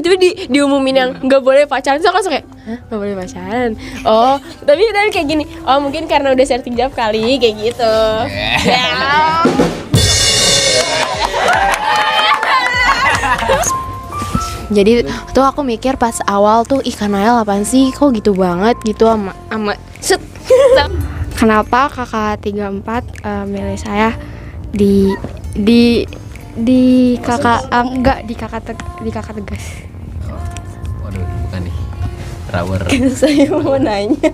tiba-tiba diumumin yang nggak boleh pacaran, so aku langsung kayak, hah, nggak boleh pacaran? Oh, tapi kayak gini, oh mungkin karena udah setting job kali, kayak gitu. Ya. Jadi tuh aku mikir pas awal tuh, ih Kanael apaan sih, kok gitu banget gitu sama set. Kenapa kakak 34 milih saya di kakak enggak di kakak tegas. Waduh, bukan nih. Rawer. Saya mau nanya,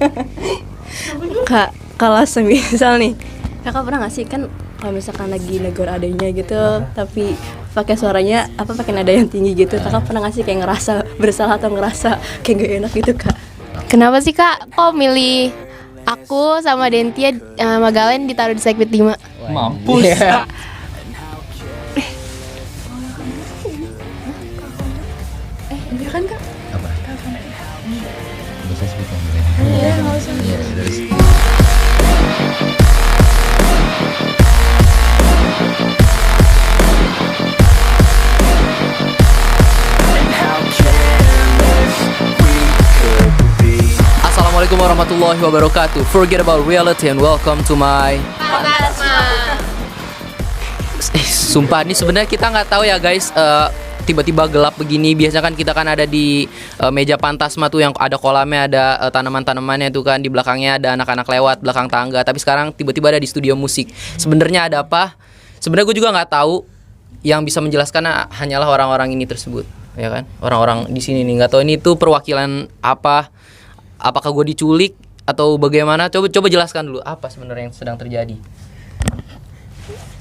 Kak, kalau semisal nih, kakak pernah nggak sih kan kalau misalkan lagi negor adanya gitu, tapi pakai suaranya pakai nada yang tinggi gitu, kakak pernah nggak sih kayak ngerasa bersalah atau ngerasa kayak gak enak gitu, Kak? Kenapa sih kak kok milih aku sama Dentia Magalen ditaruh di segmen 5? Mampus. Iya kan, Kak? Apa? Bisa sebut namanya. Iya, nggak usah. Iya, terus. Assalamualaikum warahmatullahi wabarakatuh. Forget about reality and welcome to my sumpah nih sebenarnya kita nggak tahu ya guys, tiba-tiba gelap begini. Biasanya kan kita kan ada di meja pantasma tuh yang ada kolamnya, ada tanaman-tanamannya tuh kan, di belakangnya ada anak-anak lewat belakang tangga. Tapi sekarang tiba-tiba ada di studio musik. Sebenarnya ada apa? Sebenarnya gue juga nggak tahu. Yang bisa menjelaskan hanyalah orang-orang ini tersebut, ya kan? Orang-orang di sini nih, nggak tahu ini tuh perwakilan apa? Apakah gue diculik atau bagaimana? Coba jelaskan dulu apa sebenarnya yang sedang terjadi.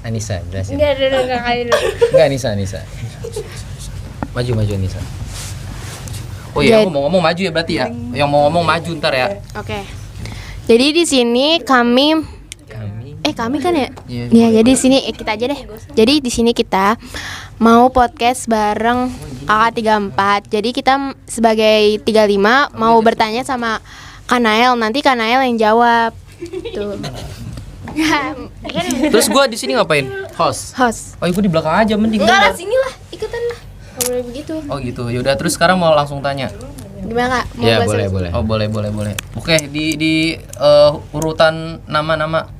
Anissa, jelasin. Enggak kali dulu. Enggak, Anissa. Maju Anissa. Oh iya, aku mau ngomong maju ya berarti ya. Yang mau ngomong maju ntar ya. Oke. Jadi di sini kami kan ya? Iya, jadi di sini kita aja deh. Jadi di sini kita mau podcast bareng kakak 34. Jadi kita sebagai 35 mau bertanya sama Kanael. Nanti Kanael yang jawab. Tuh. Terus gue di sini ngapain? Host. Host. Oh, gue di belakang aja mending. Enggak lah, sini lah, ikutan lah. Nggak boleh begitu. Oh gitu. Yaudah, terus sekarang mau langsung tanya. Gimana kak? Mau Ya bahas apa? boleh. Oh boleh. Oke, di urutan nama-nama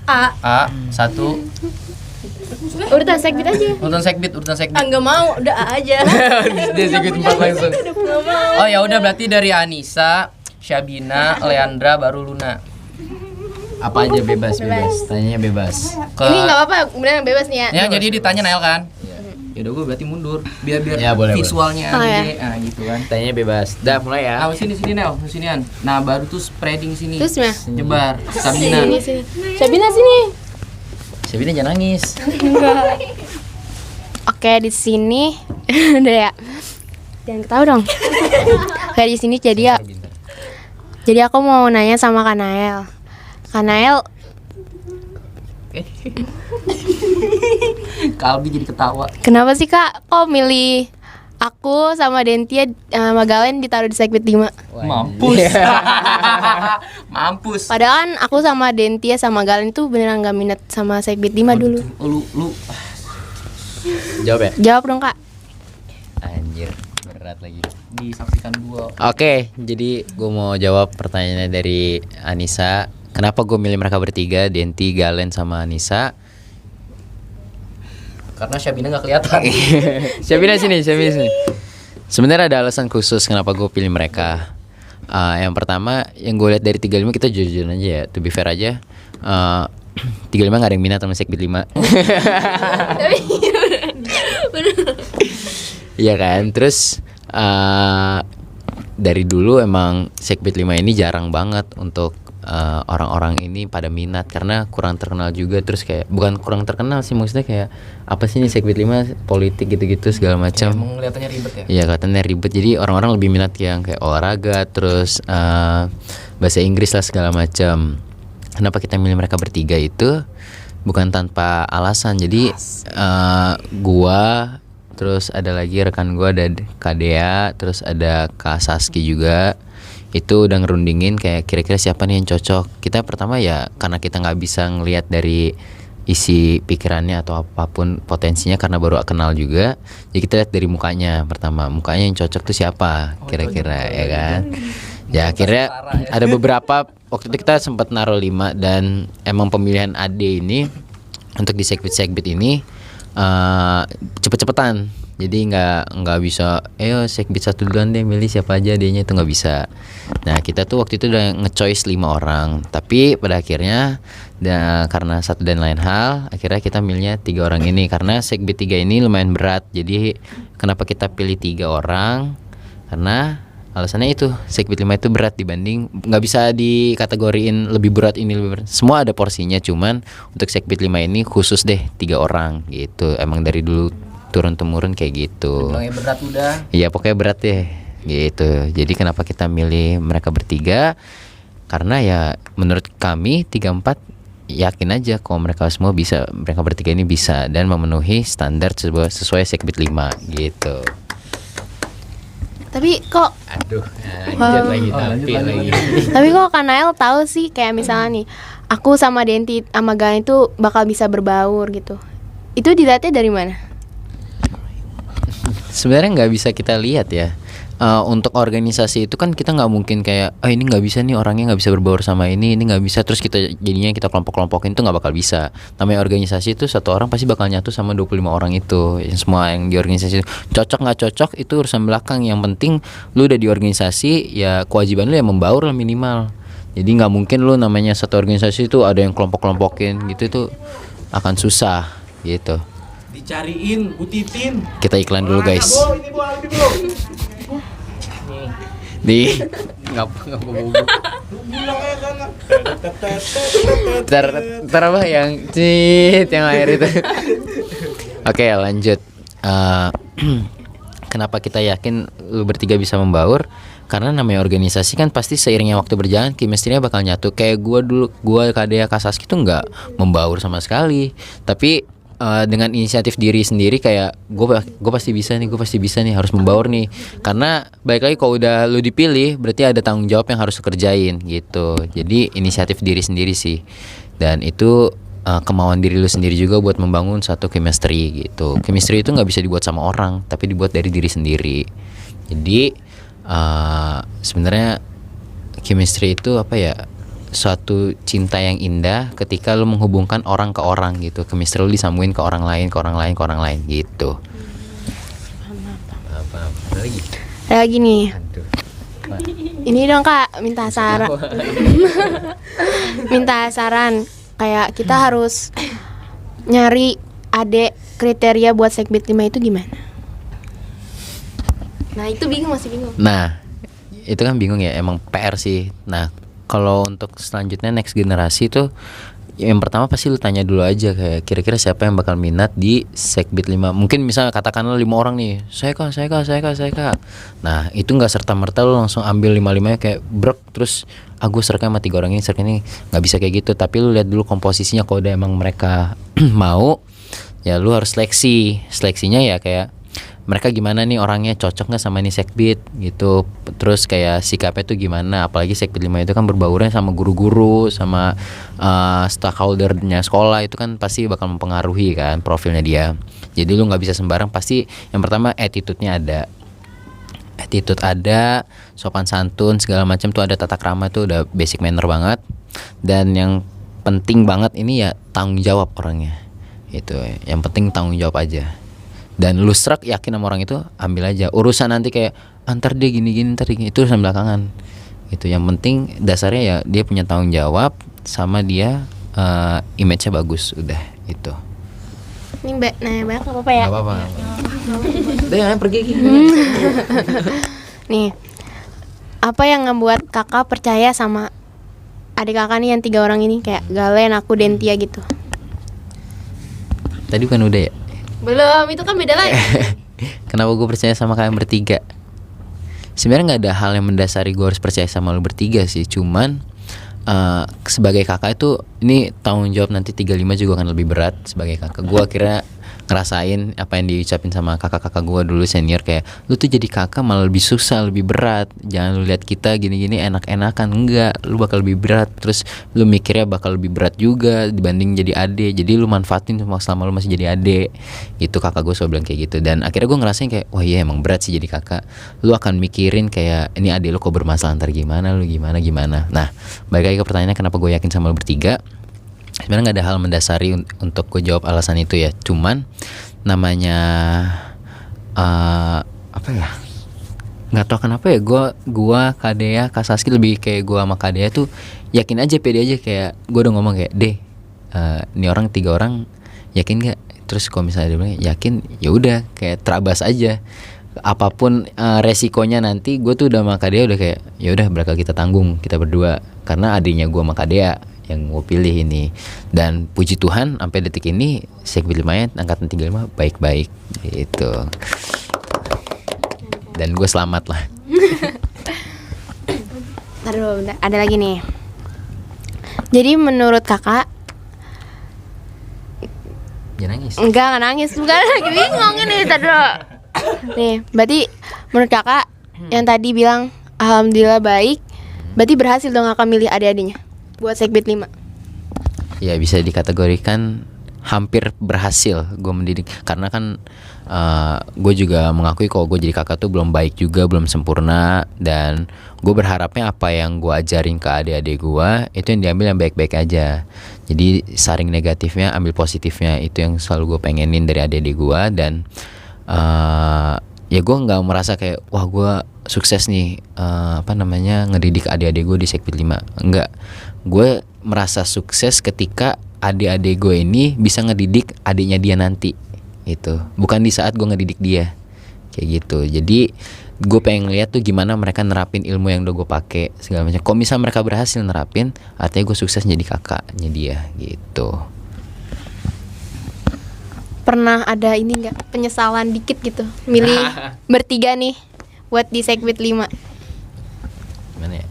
A 1. Urutan segmen aja. Urutan segbit. Enggak mau, udah A aja. Dia segbit 4 langsung. Oh ya udah, berarti dari Anissa, Syabina, Leandra, baru Luna. Apa aja bebas. Tanyanya bebas. Ini nggak apa-apa, beneran bebas nih ya. Ya jadi ditanya Nael kan? Ya udah, gue berarti mundur biar Ya, boleh, visualnya boleh. nah gitu kan. Tanya bebas. Dah mulai ya. Nah, sini Nel, sinian. Nah, baru tuh spreading sini. Terus ya? Nyebar. Sabina. Sini. Sabina sini. Sabina jangan nangis. Oke, di sini udah ya. Jangan ketawa dong. Oke, di sini jadi ya. Jadi aku mau nanya sama Kanael. Kanael, Kalbi jadi ketawa. kenapa sih kak kok milih aku sama Dentia Magalen ditaruh di segmen 5? Mampus. Mampus. Padahal kan aku sama Dentia sama Magalen tuh beneran gak minat sama segmen 5 dulu. Lu Jawab ya. Jawab dong kak. Anjir, berat lagi. disaksikan dua. Oke, jadi gue mau jawab pertanyaannya dari Anissa. Kenapa gue milih mereka bertiga, Denti, Galen, sama Anissa? Karena Syabina nggak kelihatan. Syabina sini. Sebenarnya ada alasan khusus kenapa gue pilih mereka. Yang pertama, yang gue lihat dari 35, kita jujur aja ya, to be fair aja. 35 gak ada yang minat sama Sekbid 5. Iya kan. Terus dari dulu emang Sekbid 5 ini jarang banget untuk orang-orang ini pada minat karena kurang terkenal juga. Terus kayak bukan kurang terkenal sih, maksudnya kayak apa sih nih Sekbid 5, politik gitu-gitu segala macam. Emang kelihatannya ribet ya? Iya, kelihatannya ribet. Jadi orang-orang lebih minat yang kayak olahraga, terus bahasa Inggris lah segala macam. Kenapa kita milih mereka bertiga itu bukan tanpa alasan. Jadi gua, terus ada lagi rekan gua, ada Kak Dea, terus ada Kak Saski juga. Itu udah ngerundingin kayak kira-kira siapa nih yang cocok. Kita pertama ya karena kita nggak bisa ngelihat dari isi pikirannya atau apapun potensinya karena baru kenal juga. Jadi kita lihat dari mukanya pertama, mukanya yang cocok tuh siapa kira-kira ya kan. Ya akhirnya ada beberapa, waktu itu kita sempat naruh 5 dan emang pemilihan AD ini untuk di segbit ini cepet-cepetan. Jadi nggak bisa, ayo segbit 1 duluan deh, milih siapa aja adanya, itu nggak bisa. Nah kita tuh waktu itu udah nge-choice 5 orang, tapi pada akhirnya karena satu dan lain hal, akhirnya kita milihnya 3 orang ini karena segbit 3 ini lumayan berat. Jadi kenapa kita pilih 3 orang? Karena alasannya itu segbit 5 itu berat dibanding, nggak bisa dikategoriin lebih berat ini lebih berat. Semua ada porsinya, cuman untuk segbit 5 ini khusus deh 3 orang gitu. Emang dari dulu turun temurun kayak gitu. Bilangnya berat udah. Iya pokoknya berat deh gitu. Jadi kenapa kita milih mereka bertiga? Karena ya menurut kami 3-4 yakin aja kalau mereka semua bisa, mereka bertiga ini bisa dan memenuhi standar sesuai segbit 5 gitu. Tapi kok Lanjut lagi. Tapi kok Kanael tahu sih kayak misalnya nih, aku sama Denti sama Galen itu bakal bisa berbaur gitu. Itu dilihatnya dari mana? Sebenarnya nggak bisa kita lihat ya. Untuk organisasi itu kan kita nggak mungkin kayak ini nggak bisa nih, orangnya nggak bisa berbaur sama ini nggak bisa, terus kita jadinya kita kelompok-kelompokin, itu nggak bakal bisa. Namanya organisasi itu satu orang pasti bakal nyatu sama 25 orang itu. Yang semua yang di organisasi itu cocok nggak cocok itu urusan belakang. Yang penting lu udah di organisasi, ya kewajiban lu ya membaur lah minimal. Jadi nggak mungkin lu namanya satu organisasi itu ada yang kelompok-kelompokin gitu, itu akan susah gitu. Dicariin Bu Titin. Kita iklan dulu guys. Ini Bu Aldi Bu. Di ngapa bobo. Bilang aja sana. Ter apa yang yang air itu. Oke, lanjut. Kenapa kita yakin lu bertiga bisa membaur? Karena namanya organisasi kan pasti seiringnya waktu berjalan chemistry-nya bakal nyatu. Kayak gua Kadea Kasaski tuh nggak membaur sama sekali. Tapi dengan inisiatif diri sendiri kayak gue pasti bisa nih, harus membaur nih. Karena baik lagi kalau udah lu dipilih berarti ada tanggung jawab yang harus lu kerjain gitu. Jadi inisiatif diri sendiri sih. Dan itu kemauan diri lu sendiri juga buat membangun satu chemistry gitu. Chemistry itu nggak bisa dibuat sama orang, tapi dibuat dari diri sendiri. Jadi sebenarnya chemistry itu apa ya, suatu cinta yang indah ketika lu menghubungkan orang ke orang gitu. Chemistry lu disambungin ke orang lain gitu. Apa lagi? Ada lagi nih. Ini dong Kak, minta saran. Minta saran. Kayak kita harus nyari adik kriteria buat segbit 5 itu gimana? Nah, itu masih bingung. Nah, itu kan bingung ya, emang PR sih. Nah, kalau untuk selanjutnya next generasi tuh yang pertama pasti lu tanya dulu aja kayak kira-kira siapa yang bakal minat di segbit 5. Mungkin misalnya katakanlah 5 orang nih, saya kak. Nah itu nggak serta-merta lu langsung ambil 5-5 kayak brek terus gue sereknya sama 3 orang ini, nggak bisa kayak gitu. Tapi lu lihat dulu komposisinya, kalau udah emang mereka mau ya lu harus seleksinya ya kayak mereka gimana nih orangnya, cocok nggak sama nih segbit gitu. Terus kayak sikapnya tuh gimana, apalagi segbit 5 itu kan berbaurnya sama guru-guru, sama stakeholdernya sekolah, itu kan pasti bakal mempengaruhi kan profilnya dia. Jadi lu nggak bisa sembarang, pasti yang pertama attitude-nya ada, sopan santun segala macam tuh ada, tata krama tuh udah basic manner banget. Dan yang penting banget ini ya tanggung jawab orangnya. Itu yang penting tanggung jawab aja. Dan lu serak yakin sama orang itu, ambil aja. Urusan nanti kayak antar dia gini ntar gini, itu urusan belakangan. Itu yang penting dasarnya ya dia punya tanggung jawab sama dia image-nya bagus, udah itu. Ini Mbak nanya banyak apa-apa ya? Gak apa-apa. Udah jangan pergi gini. Nih, apa yang ngebuat kakak percaya sama adik kakak nih yang 3 orang ini, kayak Galen, aku, Dentia gitu? Tadi bukan udah ya? Belum, itu kan beda lagi. Kenapa gue percaya sama kalian bertiga? Sebenarnya nggak ada hal yang mendasari gue harus percaya sama lu bertiga sih. Cuman sebagai kakak itu, ini tanggung jawab nanti 35 juga akan lebih berat sebagai kakak. Gue akhirnya ngerasain apa yang diucapin sama kakak-kakak gue dulu senior, kayak lu tuh jadi kakak malah lebih susah, lebih berat. Jangan lu lihat kita gini-gini enak-enakan, enggak, lu bakal lebih berat. Terus lu mikirnya bakal lebih berat juga dibanding jadi adik. Jadi lu manfaatin selama lu masih jadi adik. Gitu kakak gue selalu bilang kayak gitu. Dan akhirnya gue ngerasain kayak wah iya emang berat sih jadi kakak. Lu akan mikirin kayak ini adik lu kok bermasalah ntar gimana, lu gimana. Nah, balik lagi ke pertanyaannya kenapa gue yakin sama lu bertiga. Sebenarnya nggak ada hal mendasari untuk gue jawab alasan itu ya. Cuman namanya apa ya? Nggak tahu kenapa ya. Gue Kak Dea, Kak Saski lebih kayak gue sama Kak Dea tuh yakin aja, pede aja, kayak gue udah ngomong kayak ini orang 3 orang yakin nggak? Terus kalau misalnya dia bilang yakin, ya udah kayak terabas aja. Apapun resikonya nanti gue tuh udah sama Kak Dea udah kayak ya udah bakal kita tanggung kita berdua, karena adiknya gue sama Kak Dea yang gue pilih ini. Dan puji Tuhan sampai detik ini Sekbid 5 angkatan 35 baik-baik gitu. Dan gue selamat lah. Aduh, bentar, ada lagi nih. Jadi menurut kakak, Jangan nangis. enggak nangis, bukan lagi bingung ini tadi. Nih, berarti menurut kakak yang tadi bilang alhamdulillah baik, berarti berhasil dong kakak milih adik-adiknya buat Sekbid 5. Ya bisa dikategorikan hampir berhasil gue mendidik, karena kan gue juga mengakui kalau gue jadi kakak tuh belum baik juga, belum sempurna. Dan gue berharapnya apa yang gue ajarin ke adik-adik gue itu yang diambil yang baik-baik aja. Jadi saring negatifnya ambil positifnya, itu yang selalu gue pengenin dari adik-adik gue. Dan ya gue nggak merasa kayak wah gue sukses nih ngedidik adik-adik gue di Sekbid 5. Enggak, gue merasa sukses ketika adik-adik gue ini bisa ngedidik adiknya dia nanti. Itu bukan di saat gue ngedidik dia kayak gitu. Jadi gue pengen lihat tuh gimana mereka nerapin ilmu yang udah gue pakai segala macam. Kalau misal mereka berhasil nerapin, artinya gue sukses jadi kakaknya dia gitu. Pernah ada ini nggak penyesalan dikit gitu milih bertiga nih buat di Sekbid 5? Gimana ya?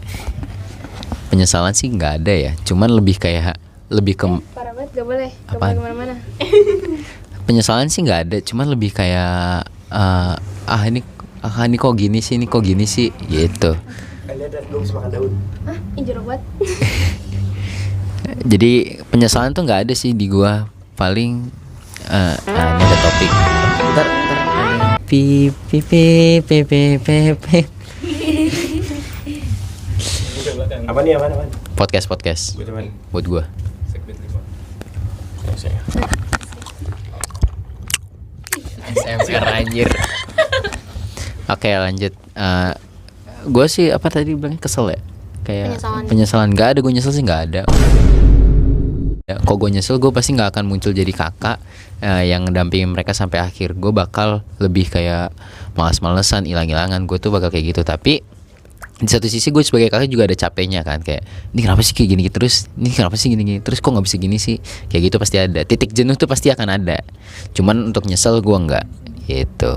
Penyesalan sih nggak ada ya, cuman lebih ke Parah banget, gak boleh Apaan? kemana-mana. penyesalan sih nggak ada, cuman lebih kayak ini kok gini sih gitu. Kalian dari belum makan daun. Ih jorok banget. Jadi penyesalan tuh nggak ada sih di gua. Paling ini ada topik. Bentar. Pi. Apa nih? Podcast Gue teman. buat gua. Sekbid 5. SMR anjir. Oke, lanjut. Gue sih apa tadi bilang kesel ya? Kayak penyesalan. Nggak ada, gue nyesel sih nggak ada. Kok gue nyesel, gue pasti nggak akan muncul jadi kakak yang ngedampingin mereka sampai akhir. Gue bakal lebih kayak malas-malesan, hilang-hilangan. Gue tuh bakal kayak gitu. Tapi di satu sisi gue sebagai kakak juga ada capeknya kan, kayak ini kenapa sih kayak gini terus, ini kenapa sih gini terus, kok nggak bisa gini sih, kayak gitu pasti ada. Titik jenuh tuh pasti akan ada. Cuman untuk nyesel gue nggak gitu.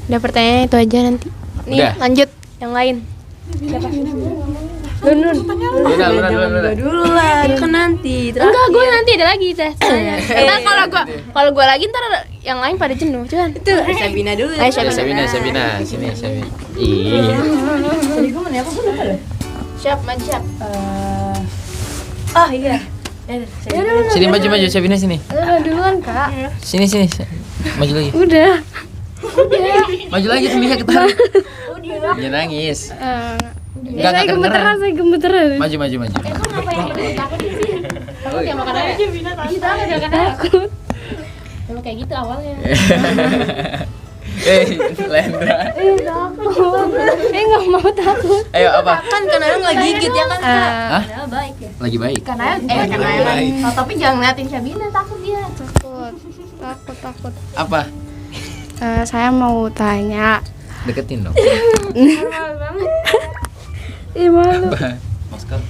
Udah pertanyaannya itu aja nanti. Nih Udah. lanjut yang lain. Siapa? Luna Dulu lah, kan nanti. Enggak, gue nanti ada lagi teh. Ntar kalau gue lagi ntar yang lain pada jenuh, cuman. Itu Sabina dulu. Ayo, Sabina. Sabina, sini Sabina. Iya. Tadi gue mana apa gue lupa deh. Siap, maju siap. Oh iya. Sini maju Sabina sini. Duluan kak. Sini. Maju lagi. Udah. Maju lagi tuh ketarik. Jangan nangis. Enggak kedengeran. Saya gemeteran. Maju. Takut ya makan aja. Kita agak takut. Emang kayak gitu awalnya. Lendra. Takut. Nggak mau takut. Ayo apa? Kan kadang lagi gigit ya kan. Hah? Padahal baik ya. Lagi baik. Karena oh, tapi jangan ngeliatin Sabina, takut dia. Takut. Apa? Saya mau tanya. Deketin dong. Malu.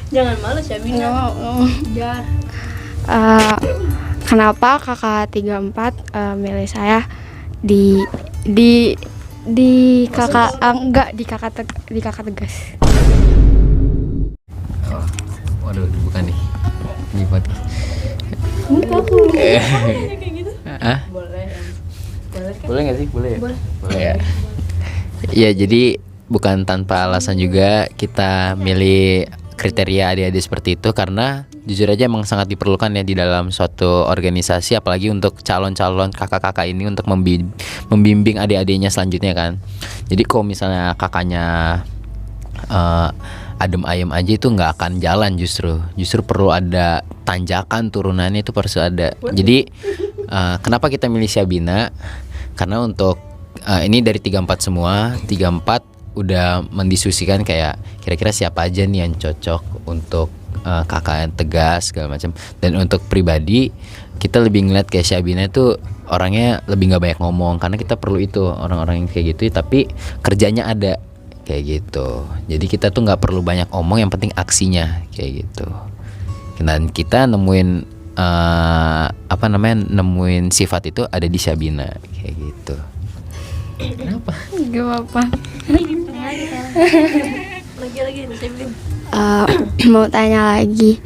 Jangan malu Sabina. Jar. Kenapa kakak 34 milih saya di kakak enggak di kakak tegas. Waduh, bukan nih. Di podcast. Ah? Boleh. Boleh kan? Boleh nggak sih? Boleh. Boleh ya. Iya, jadi bukan tanpa alasan juga kita milih kriteria adik-adik seperti itu karena jujur aja emang sangat diperlukan ya di dalam suatu organisasi, apalagi untuk calon-calon kakak-kakak ini untuk membimbing adik-adiknya selanjutnya kan. Jadi kalau misalnya kakaknya adem ayem aja itu nggak akan jalan, justru perlu ada tanjakan turunannya, itu harus ada. Jadi kenapa kita milih Syabina? Karena untuk ini dari 34 semua, 34 udah mendiskusikan kayak kira-kira siapa aja nih yang cocok untuk kakak yang tegas segala macam. Dan untuk pribadi kita lebih ngeliat kayak Syabina itu orangnya lebih nggak banyak ngomong, karena kita perlu itu orang-orang yang kayak gitu tapi kerjanya ada kayak gitu. Jadi kita tuh nggak perlu banyak omong, yang penting aksinya kayak gitu. Dan kita nemuin nemuin sifat itu ada di Syabina kayak gitu. Kenapa? Gak apa-apa. Lagi saya bilang. Mau tanya lagi.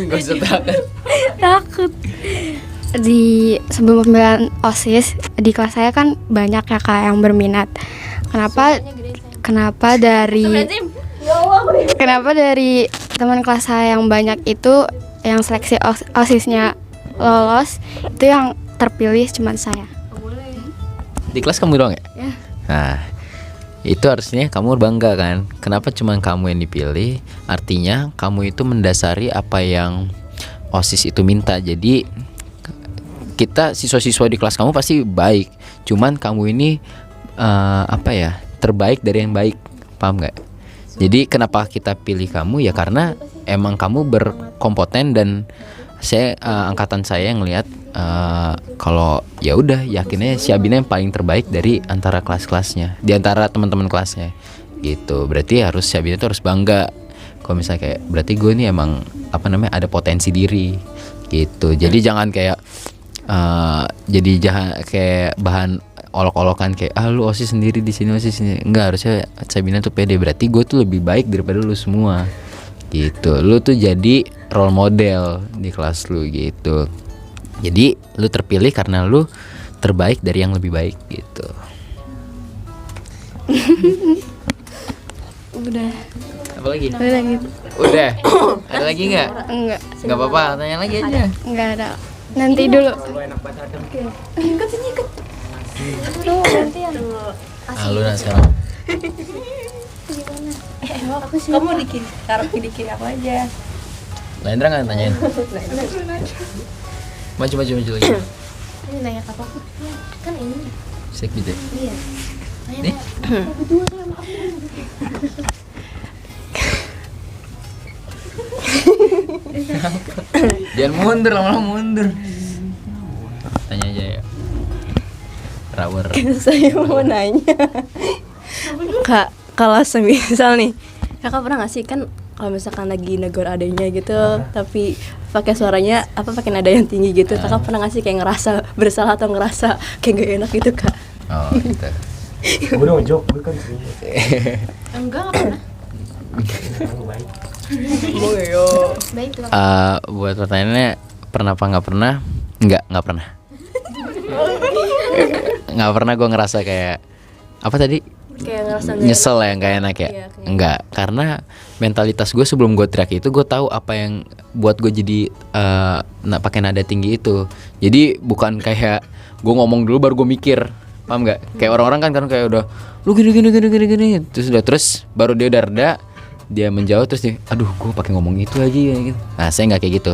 Gak usah takut. Takut. Di sebelum pemilihan OSIS di kelas saya kan banyak ya kak yang berminat. Kenapa dari teman kelas saya yang banyak itu yang seleksi OSISnya lolos, itu yang terpilih cuma saya. Di kelas kamu doang ya? Ya. Nah, itu harusnya kamu bangga kan. Kenapa cuma kamu yang dipilih? Artinya kamu itu mendasari apa yang OSIS itu minta. Jadi kita siswa-siswa di kelas kamu pasti baik, cuman kamu ini terbaik dari yang baik, paham nggak? Jadi kenapa kita pilih kamu ya karena emang kamu berkompeten, dan saya angkatan saya ngelihat kalau ya udah yakinnya Syabina yang paling terbaik dari antara kelas-kelasnya, di antara teman-teman kelasnya gitu. Berarti Syabina itu harus bangga kalau misalnya kayak berarti gue ini emang ada potensi diri gitu. Jadi jangan kayak jangan kayak bahan olok-olokan kayak lu OSIS sendiri di sini, OSIS sini. Enggak, harusnya Syabina tuh pede, berarti gue tuh lebih baik daripada lu semua gitu. Lu tuh jadi role model di kelas lu gitu. Jadi lu terpilih karena lu terbaik dari yang lebih baik gitu. Udah. Apa lagi? Udah gitu. Udah. Ada lagi nggak? Enggak. Nggak apa-apa, tanya lagi aja. Enggak ada. Nanti dulu. Lu sekarang. Kamu taruh di kiri aku aja. Lendra nggak tanyain? Maju lagi. Ini nanya apa? Kan ini. Sek gitu. Iya. Nih. Jangan mundur, lama-lama mundur. Tanya aja ya. Rawer. Saya mau nanya. Kak, kalau semisal nih, kakak pernah nggak sih kan kalau misalkan lagi negor adanya gitu, tapi pakai suaranya pakai nada yang tinggi gitu, kakak pernah nggak sih kayak ngerasa bersalah atau ngerasa kayak gak enak gitu kak? Oh gitu. Gue udah ngejok, gue kan sering. Enggak pernah. Baik. Baik tuh. Buat pertanyaannya pernah apa nggak pernah? Nggak pernah. Nggak pernah gue ngerasa kayak apa tadi? Kayak ngerasa Nyesel ya, nggak enak ya? Iya, Enggak, karena mentalitas gue sebelum gue teriak itu gue tahu apa yang buat gue jadi pakai nada tinggi itu. Jadi bukan kayak gue ngomong dulu baru gue mikir, paham nggak? Kayak orang-orang kan kayak udah lu gini terus baru dia udah reda, dia menjauh terus dia, aduh gue pakai ngomong itu lagi ya gitu. Nah saya nggak kayak gitu.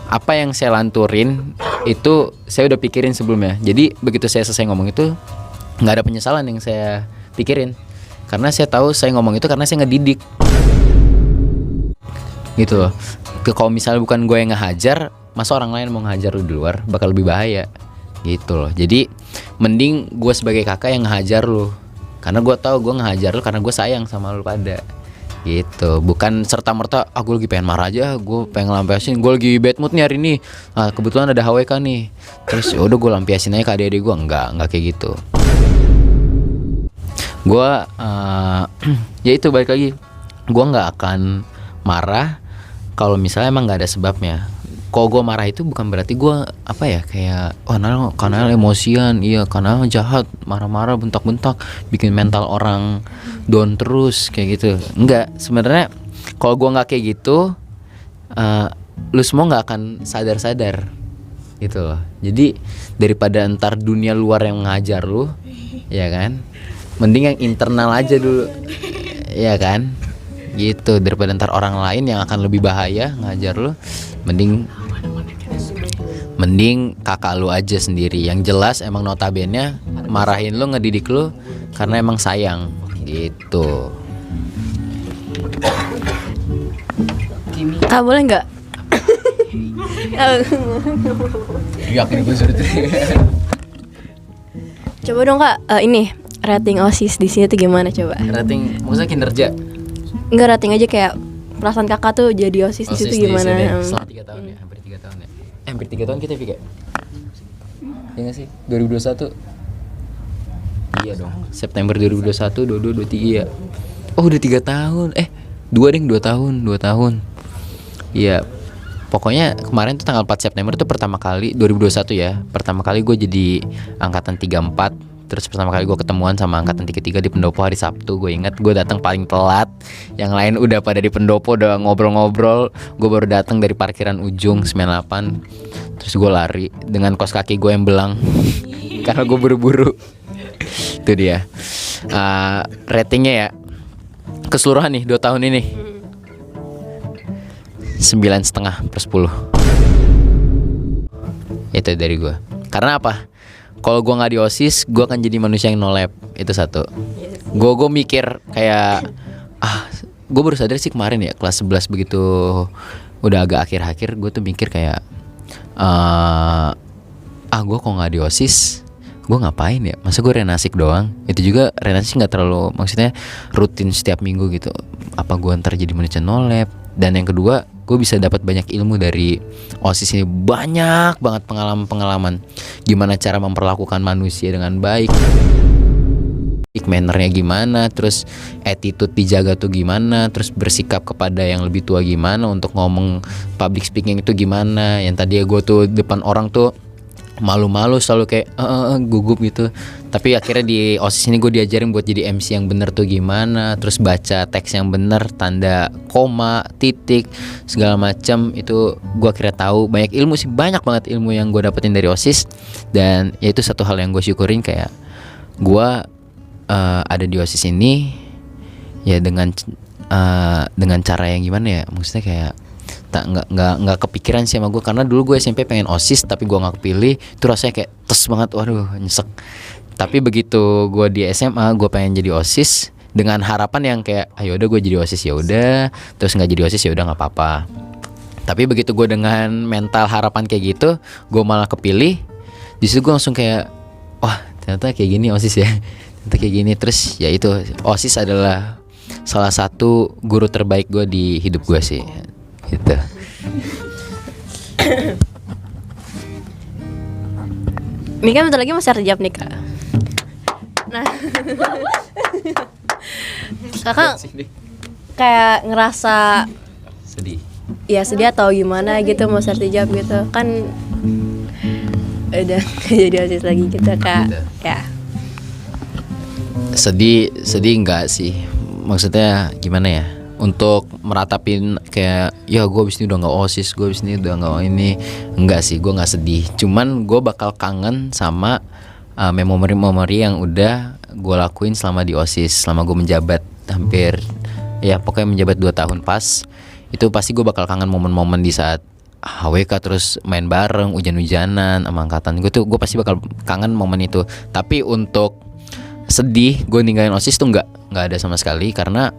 Apa yang saya lanturin itu saya udah pikirin sebelumnya. Jadi begitu saya selesai ngomong itu nggak ada penyesalan yang saya pikirin, karena saya tahu saya ngomong itu karena saya ngedidik gitu loh. Kalau misalnya bukan gue yang ngehajar, masa orang lain mau ngehajar lu di luar, bakal lebih bahaya gitu loh. Jadi mending gue sebagai kakak yang ngehajar lu, karena gue tahu gue ngehajar lu karena gue sayang sama lu pada gitu. Bukan serta-merta gue lagi pengen marah aja, gue pengen lampiasin, gue lagi bad mood nih hari ini, kebetulan ada HWK nih, terus udah gue lampiasin aja ke adik-adik gue. Enggak kayak gitu. Gue ya itu balik lagi, gue nggak akan marah kalau misalnya emang nggak ada sebabnya. kalau gue marah itu bukan berarti gue apa ya kayak karena emosian, iya karena jahat, marah-marah, bentak-bentak, bikin mental orang down terus kayak gitu. Enggak, sebenarnya kalau gue nggak kayak gitu, lu semua nggak akan sadar-sadar gitu loh. Jadi daripada ntar dunia luar yang ngajar lu, ya kan, mending yang internal aja dulu, ya kan, gitu. Daripada ntar orang lain yang akan lebih bahaya ngajar lu, mending kakak lu aja sendiri yang jelas emang notabene marahin lu, ngedidik lu karena emang sayang gitu. Kak boleh nggak? Yakin gue suruh. Coba dong Kak, ini rating OSIS di sini tuh gimana coba? Rating maksudnya kinerja. Enggak, rating aja kayak perasaan Kakak tuh jadi OSIS di situ gimana? Selama 3 tahun ya, hampir 3 tahun ya. Hampir 3 tahun kita Vika. Iya nggak sih? 2021. Iya dong. September 2021, 22, 23 ya. Oh udah 3 tahun. 2 tahun. Iya. Pokoknya kemarin tuh tanggal 4 September tuh pertama kali 2021 ya. Pertama kali gue jadi angkatan 34. Terus pertama kali gue ketemuan sama angkatan 33 di Pendopo hari Sabtu. Gue ingat gue datang paling telat. Yang lain udah pada di Pendopo udah ngobrol-ngobrol. Gue baru datang dari parkiran ujung 98. Terus gue lari dengan kos kaki gue yang belang karena gue buru-buru. Itu dia. Ratingnya ya keseluruhan nih 2 tahun ini 9,5/10. Itu dari gue. Karena apa? Kalau gue nggak di OSIS, gue akan jadi manusia yang no lab. Itu satu. Gue mikir kayak gue baru sadar sih kemarin ya kelas 11 begitu udah agak akhir-akhir, gue tuh mikir kayak gue kok nggak di OSIS, gue ngapain ya? Masa gue renasik doang? Itu juga renasik nggak terlalu, maksudnya rutin setiap minggu gitu. Apa gue ntar jadi manusia no lab? Dan yang kedua, gue bisa dapat banyak ilmu dari OSIS ini. Banyak banget pengalaman-pengalaman gimana cara memperlakukan manusia dengan baik, mannernya gimana, terus attitude dijaga tuh gimana, terus bersikap kepada yang lebih tua gimana, untuk ngomong public speaking itu gimana. Yang tadi gue tuh depan orang tuh malu-malu, selalu kayak gugup gitu. Tapi akhirnya di OSIS ini gue diajarin buat jadi MC yang bener tuh gimana, terus baca teks yang bener, tanda koma, titik, segala macam. Itu gue akhirnya tahu banyak ilmu sih, banyak banget ilmu yang gue dapetin dari OSIS. Dan ya itu satu hal yang gue syukurin, kayak gue ada di OSIS ini ya dengan cara yang gimana ya, maksudnya kayak nggak kepikiran sih sama gue, karena dulu gue SMP pengen OSIS tapi gue nggak kepilih. Itu rasanya kayak tes banget, waduh nyesek. Tapi begitu gue di SMA, gue pengen jadi OSIS dengan harapan yang kayak ayo udah gue jadi OSIS ya udah, terus nggak jadi OSIS ya udah nggak apa-apa. Tapi begitu gue dengan mental harapan kayak gitu, gue malah kepilih. Di situ gue langsung kayak wah ternyata kayak gini OSIS ya, ternyata kayak gini. Terus ya itu, OSIS adalah salah satu guru terbaik gue di hidup gue sih gitu. Ini kan bentar lagi mau serjap nih Kak. Nah Kakak kayak ngerasa Sedih. ya sedih atau gimana gitu mau sertijab gitu kan, udah jadi OSIS lagi gitu Kak. Ya Sedih enggak sih, maksudnya gimana ya, untuk meratapin kayak ya gue abis ini udah nggak OSIS, gue abis ini udah nggak ini, enggak sih, gue nggak sedih. Cuman gue bakal kangen sama memori-memori yang udah gue lakuin selama di OSIS, selama gue menjabat hampir ya pokoknya menjabat 2 tahun pas. Itu pasti gue bakal kangen momen-momen di saat HWK terus main bareng, hujan-hujanan sama angkatan gue tuh, gue pasti bakal kangen momen itu. Tapi untuk sedih gue ninggalin OSIS tuh nggak ada sama sekali, karena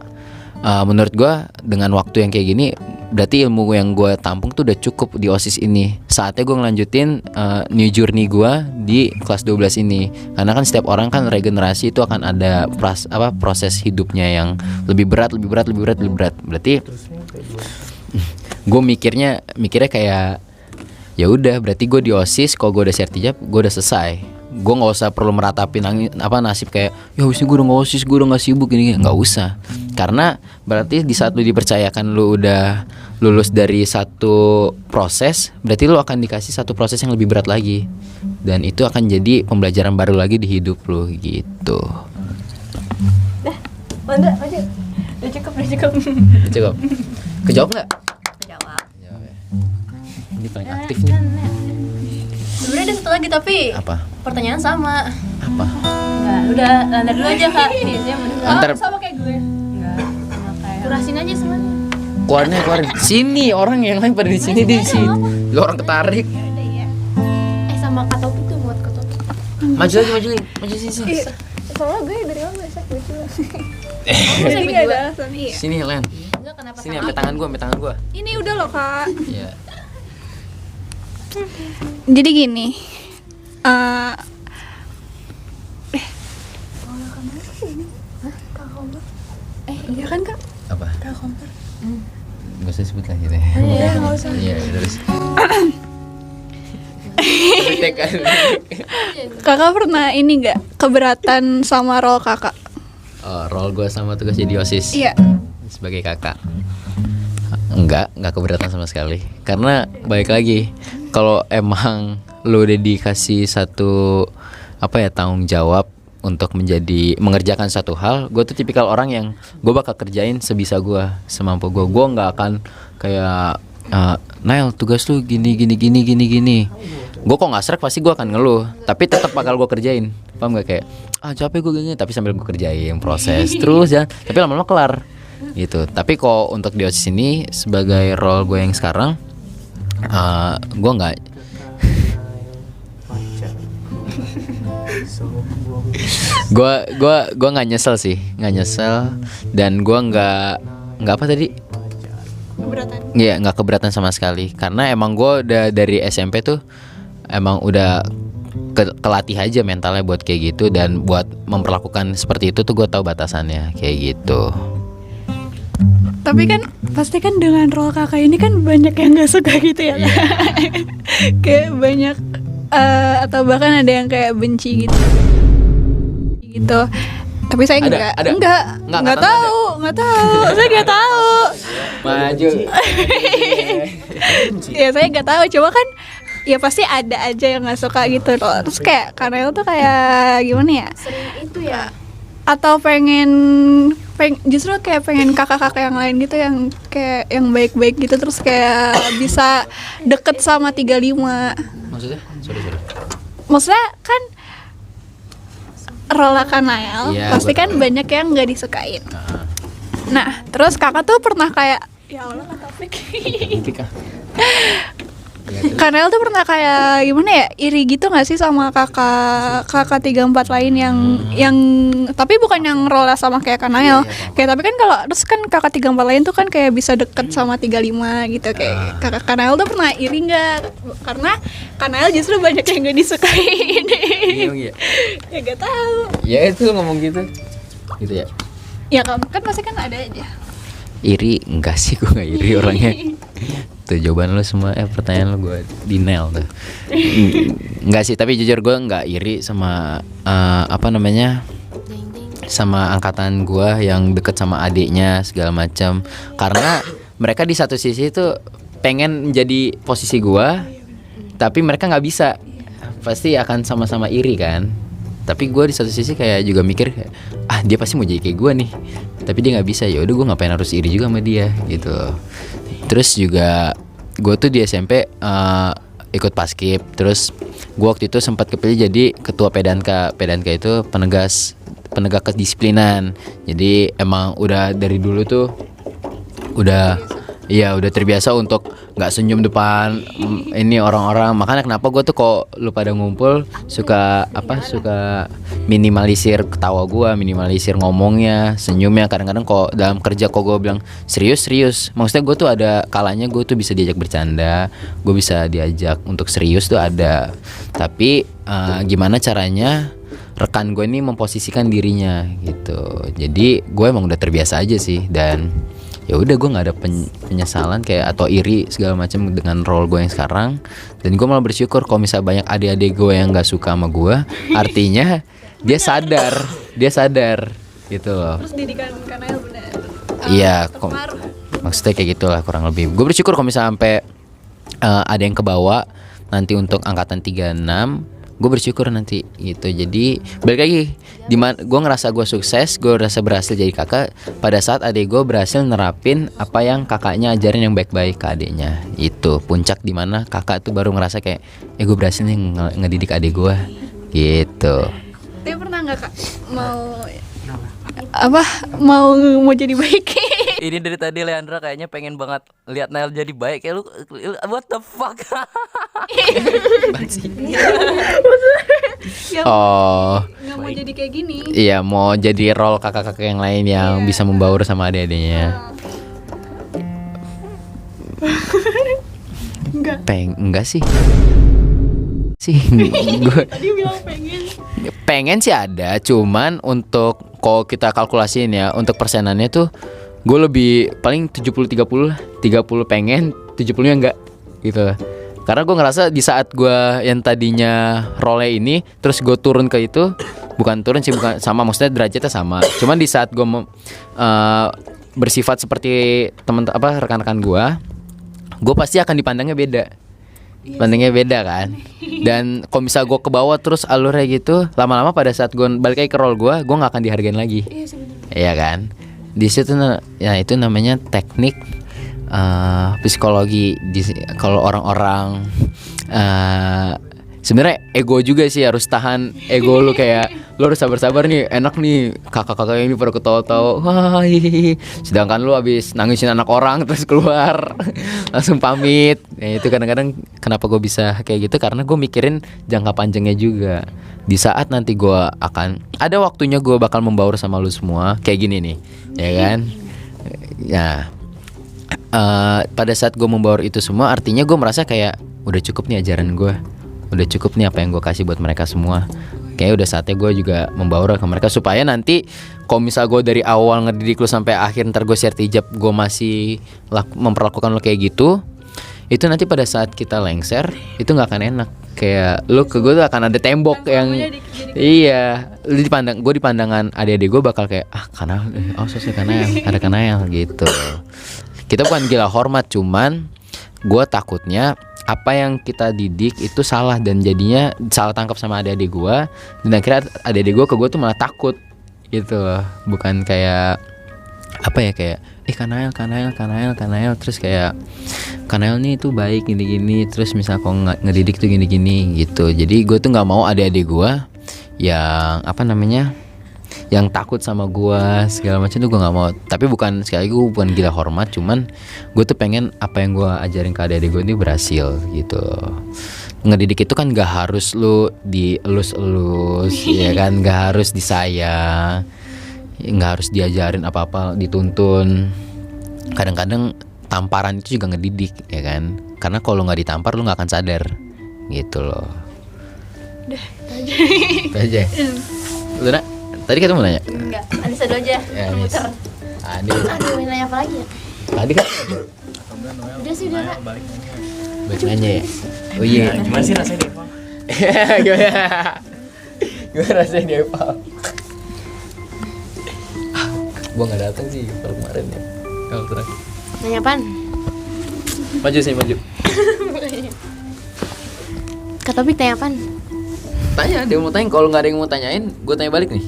menurut gue dengan waktu yang kayak gini berarti ilmu yang gue tampung tuh udah cukup di OSIS ini. Saatnya gue ngelanjutin new journey gue di kelas 12 ini, karena kan setiap orang kan regenerasi itu akan ada proses hidupnya yang lebih berat. Berarti gue mikirnya kayak ya udah berarti gue di OSIS, kalau gue udah sertijab gue udah selesai. Gue nggak usah perlu meratapin nasib kayak ya habis ini gue udah nggak OSIS, gue udah nggak sibuk ini, nggak usah. Karena berarti di saat lu dipercayakan lu udah lulus dari satu proses, berarti lu akan dikasih satu proses yang lebih berat lagi, dan itu akan jadi pembelajaran baru lagi di hidup lu gitu. Manda, maju. Udah cukup. Cukup. Kejawab nggak? Jawab. Jawab ya. Ini paling aktif nih. Sebenarnya ada satu lagi tapi Apa? pertanyaan sama. Apa? Enggak, udah Landa dulu aja Kak. Ini saya mau dulu. Antar- sama kayak gue. Enggak, sama kayak. Kurasin aja semuanya. Keluarin. Sini orang yang lain pada di sini di sini. Lu orang ketarik. Sama Kak Topik tuh buat Kak Topik. Maju sini. Soalnya gue dari awal besok lucu. Jadi Enggak ada alasan iya. Sini Len. Enggak kenapa Sini sampai tangan gua. Ini udah loh Kak. Iya. Jadi gini, iya kan Kak? Apa? Gak usah sebut lagi deh. Iya nggak usah. Iya, terus. Kakak pernah ini nggak keberatan sama role kakak? Role gue sama tugas jadi OSIS. Iya. Sebagai kakak. Enggak keberatan sama sekali. Karena balik lagi, kalau emang lu udah dikasih satu tanggung jawab untuk mengerjakan satu hal, gue tuh tipikal orang yang gue bakal kerjain sebisa gue, semampu gue. Gue nggak akan kayak Nail tugas lu gini. Gue kok nggak srek pasti gue akan ngeluh, tapi tetap bakal gue kerjain. Paham gak? Kayak capek gue gini, tapi sambil gue kerjain proses terus ya. Tapi lama-lama kelar gitu. Tapi kok untuk di OSIS ini sebagai role gue yang sekarang, gue nggak gue nggak nyesel sih, dan gue nggak apa tadi. Keberatan. Iya, nggak keberatan sama sekali, karena emang gue udah dari SMP tuh emang udah kelatih aja mentalnya buat kayak gitu, dan buat memperlakukan seperti itu tuh gue tahu batasannya kayak gitu. Tapi kan pasti kan dengan role kakak ini kan banyak yang nggak suka gitu ya. Kayak banyak atau bahkan ada yang kayak benci gitu. Tapi saya Ada? nggak tahu. Saya nggak tahu. Maju. Ya saya nggak tahu, coba kan ya pasti ada aja yang nggak suka gitu loh. Terus kayak Kanel tuh kayak gimana ya? Sering itu ya. Atau justru kayak pengen kakak-kakak yang lain gitu yang kayak yang baik-baik gitu, terus kayak bisa deket sama 35. Maksudnya? Sorry. Maksudnya kan role Kanael Iya, pasti betul. kan banyak yang nggak disukain. Nah terus kakak tuh pernah kayak ya Allah Kak Taufik. Kanel tuh pernah kayak gimana ya, iri gitu nggak sih sama kakak 34 lain yang tapi bukan yang role sama kayak Kanel. Kayak tapi kan kalau terus kan kakak 34 lain tuh kan kayak bisa deket sama 35 gitu, kayak kakak Kanel tuh pernah iri nggak? Karena Kanel justru banyak yang nggak disukain. Iya. Ya gak tahu. Ya itu ngomong gitu ya. Ya kan pasti kan ada aja. Iri enggak sih, gue nggak iri orangnya. Tuh jawaban lo semua, pertanyaan lo gue denial tuh. Enggak sih, tapi jujur gue nggak iri sama sama angkatan gue yang deket sama adiknya segala macam. Karena mereka di satu sisi tuh pengen menjadi posisi gue, tapi mereka nggak bisa. Pasti akan sama-sama iri kan. Tapi gue di satu sisi kayak juga mikir, dia pasti mau jadi kayak gue nih, tapi dia nggak bisa. Ya udah gue ngapain harus iri juga sama dia gitu. Terus juga gue tuh di SMP ikut paskib. Terus gue waktu itu sempat kepilih jadi ketua Pedanka. Pedanka itu penegak kedisiplinan. Jadi emang udah dari dulu tuh udah terbiasa untuk nggak senyum depan ini orang-orang. Makanya kenapa gue tuh kok lu pada ngumpul suka minimalisir ketawa gue, minimalisir ngomongnya, senyumnya. Kadang-kadang kok dalam kerja kok gue bilang serius. Maksudnya gue tuh ada kalanya gue tuh bisa diajak bercanda, gue bisa diajak untuk serius tuh ada. Tapi gimana caranya rekan gue ini memposisikan dirinya gitu. Jadi gue emang udah terbiasa aja sih, dan ya udah gue nggak ada penyesalan kayak atau iri segala macam dengan role gue yang sekarang. Dan gue malah bersyukur kalau misalnya banyak adik-adik gue yang nggak suka sama gue, artinya dia sadar gitu loh. Terus didikan Kanel benar. Iya, Maksudnya kayak gitulah kurang lebih. Gue bersyukur kalau misalnya sampai ada yang kebawa nanti untuk angkatan 36, gue bersyukur nanti gitu. Jadi balik lagi, dimana gue ngerasa gue sukses, gue ngerasa berhasil jadi kakak pada saat adik gue berhasil nerapin apa yang kakaknya ajarin yang baik-baik ke adiknya. Itu puncak dimana kakak tuh baru ngerasa kayak gue berhasil nih ngedidik adik gue gitu. Tapi pernah nggak Kak mau jadi baik? Ini dari tadi Leandra kayaknya pengen banget lihat Nael jadi baik. Kayak lu what the fuck. Oh, Nggak mau jadi kayak gini. iya mau jadi role kakak-kakak yang lain yang bisa membaur sama adik-adiknya. Enggak sih. Gue Tadi bilang pengen sih ada, cuman untuk kalau kita kalkulasiin ya untuk persenannya tuh gue lebih paling 70-30 lah. 30 pengen, 70-nya enggak gitu. Karena gue ngerasa di saat gue yang tadinya role ini terus gue turun ke itu, bukan turun sih, bukan sama, maksudnya derajatnya sama. Cuman di saat gue bersifat seperti rekan-rekan gue pasti akan dipandangnya beda. Pandangnya beda kan. Dan kalau misal gue ke bawah terus alurnya gitu, lama-lama pada saat gue balik lagi ke role gue nggak akan dihargain lagi. Iya kan. Di situ ya itu namanya teknik psikologi. Kalau orang-orang sebenarnya ego juga sih, harus tahan ego lu, kayak lu harus sabar-sabar nih, enak nih kakak-kakak ini pada ketawa-tawa, wah hihihi. Sedangkan lu abis nangisin anak orang terus keluar langsung pamit. Itu kadang-kadang kenapa gue bisa kayak gitu, karena gue mikirin jangka panjangnya juga. Di saat nanti gue akan ada waktunya gue bakal membaur sama lu semua kayak gini nih, ya kan? Ya pada saat gue membaur itu semua, artinya gue merasa kayak udah cukup nih ajaran gue, udah cukup nih apa yang gue kasih buat mereka semua. Kayak udah saatnya gue juga membaur ke mereka, supaya nanti kalau misal gue dari awal ngedidik lu sampai akhir, ntar gue share hijab gue masih memperlakukan lu kayak gitu, itu nanti pada saat kita lengser itu nggak akan enak. Kayak lu ke gue tuh akan ada tembok yang iya, lu dipandang, gue di pandangan adik-adik gue bakal kayak Kanael, sosok Kanael, ada Kanael gitu. Kita bukan gila hormat, cuman gue takutnya apa yang kita didik itu salah dan jadinya salah tangkap sama adik-adik gue, dan akhirnya adik-adik gue ke gue tuh malah takut gitu loh. Bukan kayak apa ya, kayak Kanael terus kayak Kanael nih tuh baik gini-gini, terus misal kau ngedidik tuh gini-gini gitu. Jadi gue tuh nggak mau adik-adik gue yang yang takut sama gue segala macam tuh gue nggak mau. Tapi bukan, sekali lagi gue bukan gila hormat, cuman gue tuh pengen apa yang gue ajarin ke adik-adik gue ini berhasil gitu. Ngedidik itu kan nggak harus lu dielus-elus ya kan, nggak harus disayang, nggak harus diajarin apa-apa, dituntun. Kadang-kadang tamparan itu juga ngedidik ya kan, karena kalau nggak ditampar lu nggak akan sadar gitu loh. Udah, itu aja. Lu nak? Tadi kita mau nanya? Enggak, Anissa dulu aja. Ya, Muter. Aduh, Mau nanya apa lagi ya? tadi kan Udah sih, udah Kak. balik nanya ya. Oh iya. Gimana sih rasanya deh, Pak? Gimana rasanya dia Pak? Gua nggak datang sih kemarin ya. Kalau terakhir. Nanya apaan? Maju sih maju. Kak Topik tanya apaan? Tanya, dia mau tanya. Kalau nggak ada yang mau tanyain, gue tanya balik nih.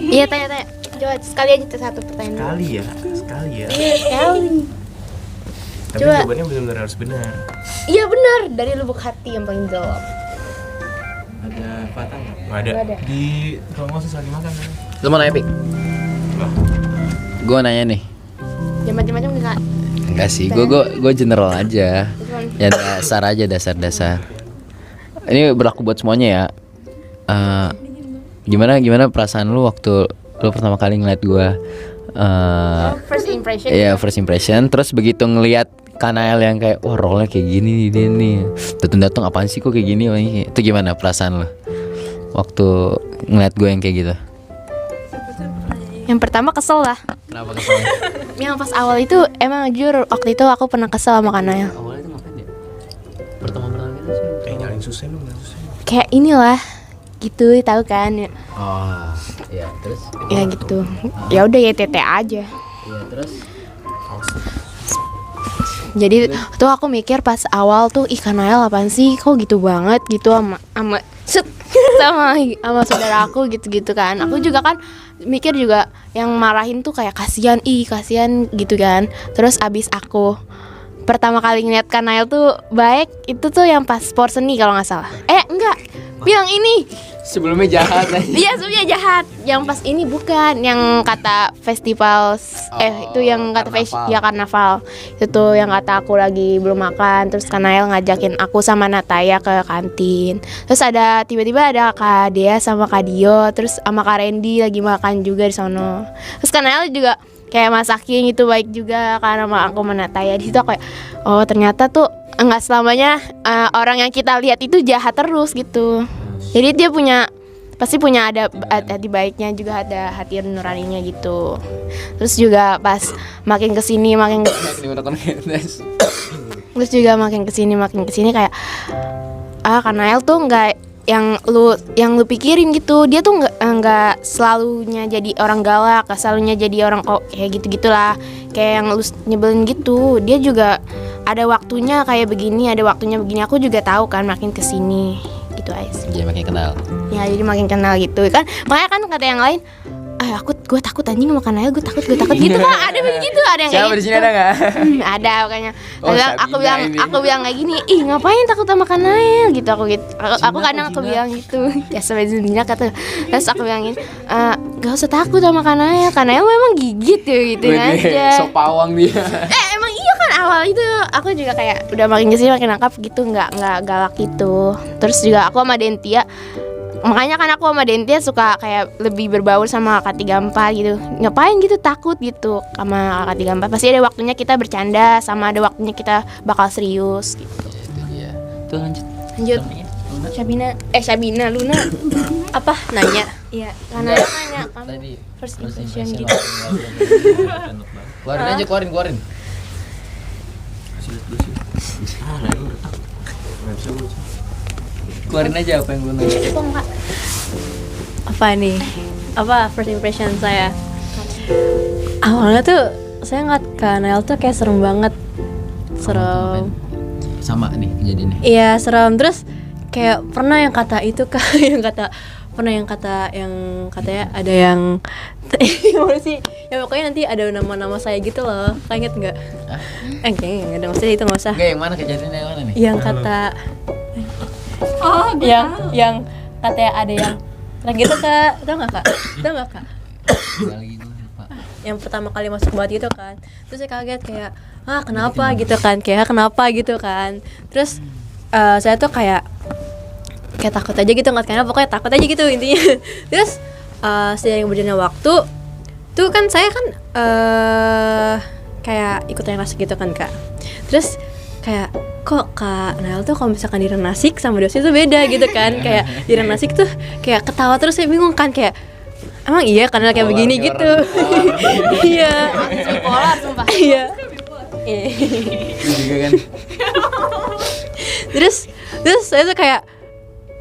Iya, tanya. Coba sekali aja satu pertanyaan. Sekali ya. Sekali. Tapi Coba. jawabannya benar-benar harus benar. Iya benar, dari lubuk hati yang paling jawab. Ada patah nggak? Nggak ada. Nggak ada. Di ruang khusus lagi makan kan? Lo mau nanya Pik? Wah, Gue nanya nih. Jangan macam-macam nih Kak. Enggak sih, gue general aja. Ya dasar aja, dasar. Ini berlaku buat semuanya ya. Gimana perasaan lu waktu lu pertama kali ngeliat gue? First impression. Iya, first impression. Terus begitu ngeliat Kanael yang kayak wah role-nya kayak gini nih dia nih. Datang apaan sih kok kayak gini? Itu gimana perasaan lu waktu ngeliat gue yang kayak gitu? Yang pertama kesel lah. Kenapa kesel? Yang pas awal itu emang jujur waktu itu aku pernah kesel sama Kanael. Awalnya itu ngapain ya? Pertama kita sih. nyalain susah lu, nggak susah. Kayak inilah gitu, tahu kan? Oh, iya terus? Ya gitu. Ya udah ya tete aja. Iya terus? Jadi tuh aku mikir pas awal tuh ih Kanael apaan sih kok gitu banget gitu set, sama saudara aku gitu-gitu kan. Aku juga kan mikir juga yang marahin tuh kayak kasihan gitu kan. Terus abis aku pertama kali ngeliat Kanael tuh baik itu tuh yang pas sport seni kalau nggak salah. Enggak, bilang ini. Sebelumnya jahat aja. Iya sebenarnya jahat. Yang pas ini bukan yang kata festival itu yang kata karnaval. Itu yang kata aku lagi belum makan. Terus Kanael ngajakin aku sama Nataya ke kantin. Terus ada tiba-tiba ada Kak Dea sama Kak Dio. Terus sama Kak Randy lagi makan juga di sono. Terus Kanael juga kayak masakin gitu baik juga karena sama aku sama Nataya. Di situ aku kayak oh ternyata tuh enggak selamanya orang yang kita lihat itu jahat terus gitu. Jadi dia pasti punya ada hati baiknya juga ada hati nuraninya gitu. Terus juga pas makin kesini terus juga makin kesini kayak Kanael tuh nggak yang lu pikirin gitu. Dia tuh nggak selalunya jadi orang galak, nggak selalunya jadi orang kayak gitu-gitulah. Kayak yang lu nyebelin gitu. Dia juga ada waktunya kayak begini, ada waktunya begini. Aku juga tahu kan makin kesini gitu aja sih. Jadi makin kenal. Ya jadi makin kenal gitu kan. Makanya kan kata yang lain gue takut anjing sama Kanael, gue takut gitu kan. Ada begitu, ada yang Siapa kayak di gitu. sini ada nggak? Ada makanya. Sabina Aku bilang kayak gini, ih ngapain takut sama Kanael gitu. Aku kadang aku bilang gitu. Ya sampai dunia kata. Terus aku bilangin, gak usah takut sama Kanael memang gigit ya gitu aja. Sok pawang dia. Emang iya kan awal itu aku juga kayak udah makin kesini makin nangkap gitu, nggak galak gitu. Terus juga aku sama Dentia, makanya kan aku sama Dentia suka kayak lebih berbaur sama K34 gitu. Ngapain gitu takut gitu sama K34. Pasti ada waktunya kita bercanda sama ada waktunya kita bakal serius gitu. Iya. Tuh lanjut. Sabina Luna apa nanya? Iya, karena nanya kamu Tadi first impression gitu. Keluarin. Keluarin aja apa yang gue nanya. Apa nih? Apa first impression saya? Awalnya tuh saya ngeliat Kanael tuh kayak serem banget. Serem. Sama nih kejadiannya. Iya serem. Terus kayak pernah yang kata itu kan yang katanya ada yang gimana sih? Ya pokoknya nanti ada nama-nama saya gitu loh. Kalian inget nggak? Kayaknya nggak ada, maksudnya itu nggak usah. Enggak, yang mana kejadiannya yang mana nih? Yang kata yang katanya ada yang nah gitu kak, tau nggak kak? Lagi gue lupa. Yang pertama kali masuk buat gitu kan, terus saya kaget kayak kenapa gitu kan, terus saya tuh kayak takut aja gitu nggak, karena pokoknya takut aja gitu intinya. Terus seiring berjalannya waktu tuh kan saya kan kayak ikut yang kasih gitu kan kak, terus kayak kok Kak Nael tuh kalau misalkan di Renasik sama dosen tuh beda gitu kan. Kayak di Renasik tuh kayak ketawa terus, saya bingung kan kayak emang iya karena kayak begini gitu. Iya. Polar sumpah. Iya. Juga kan. Terus saya tuh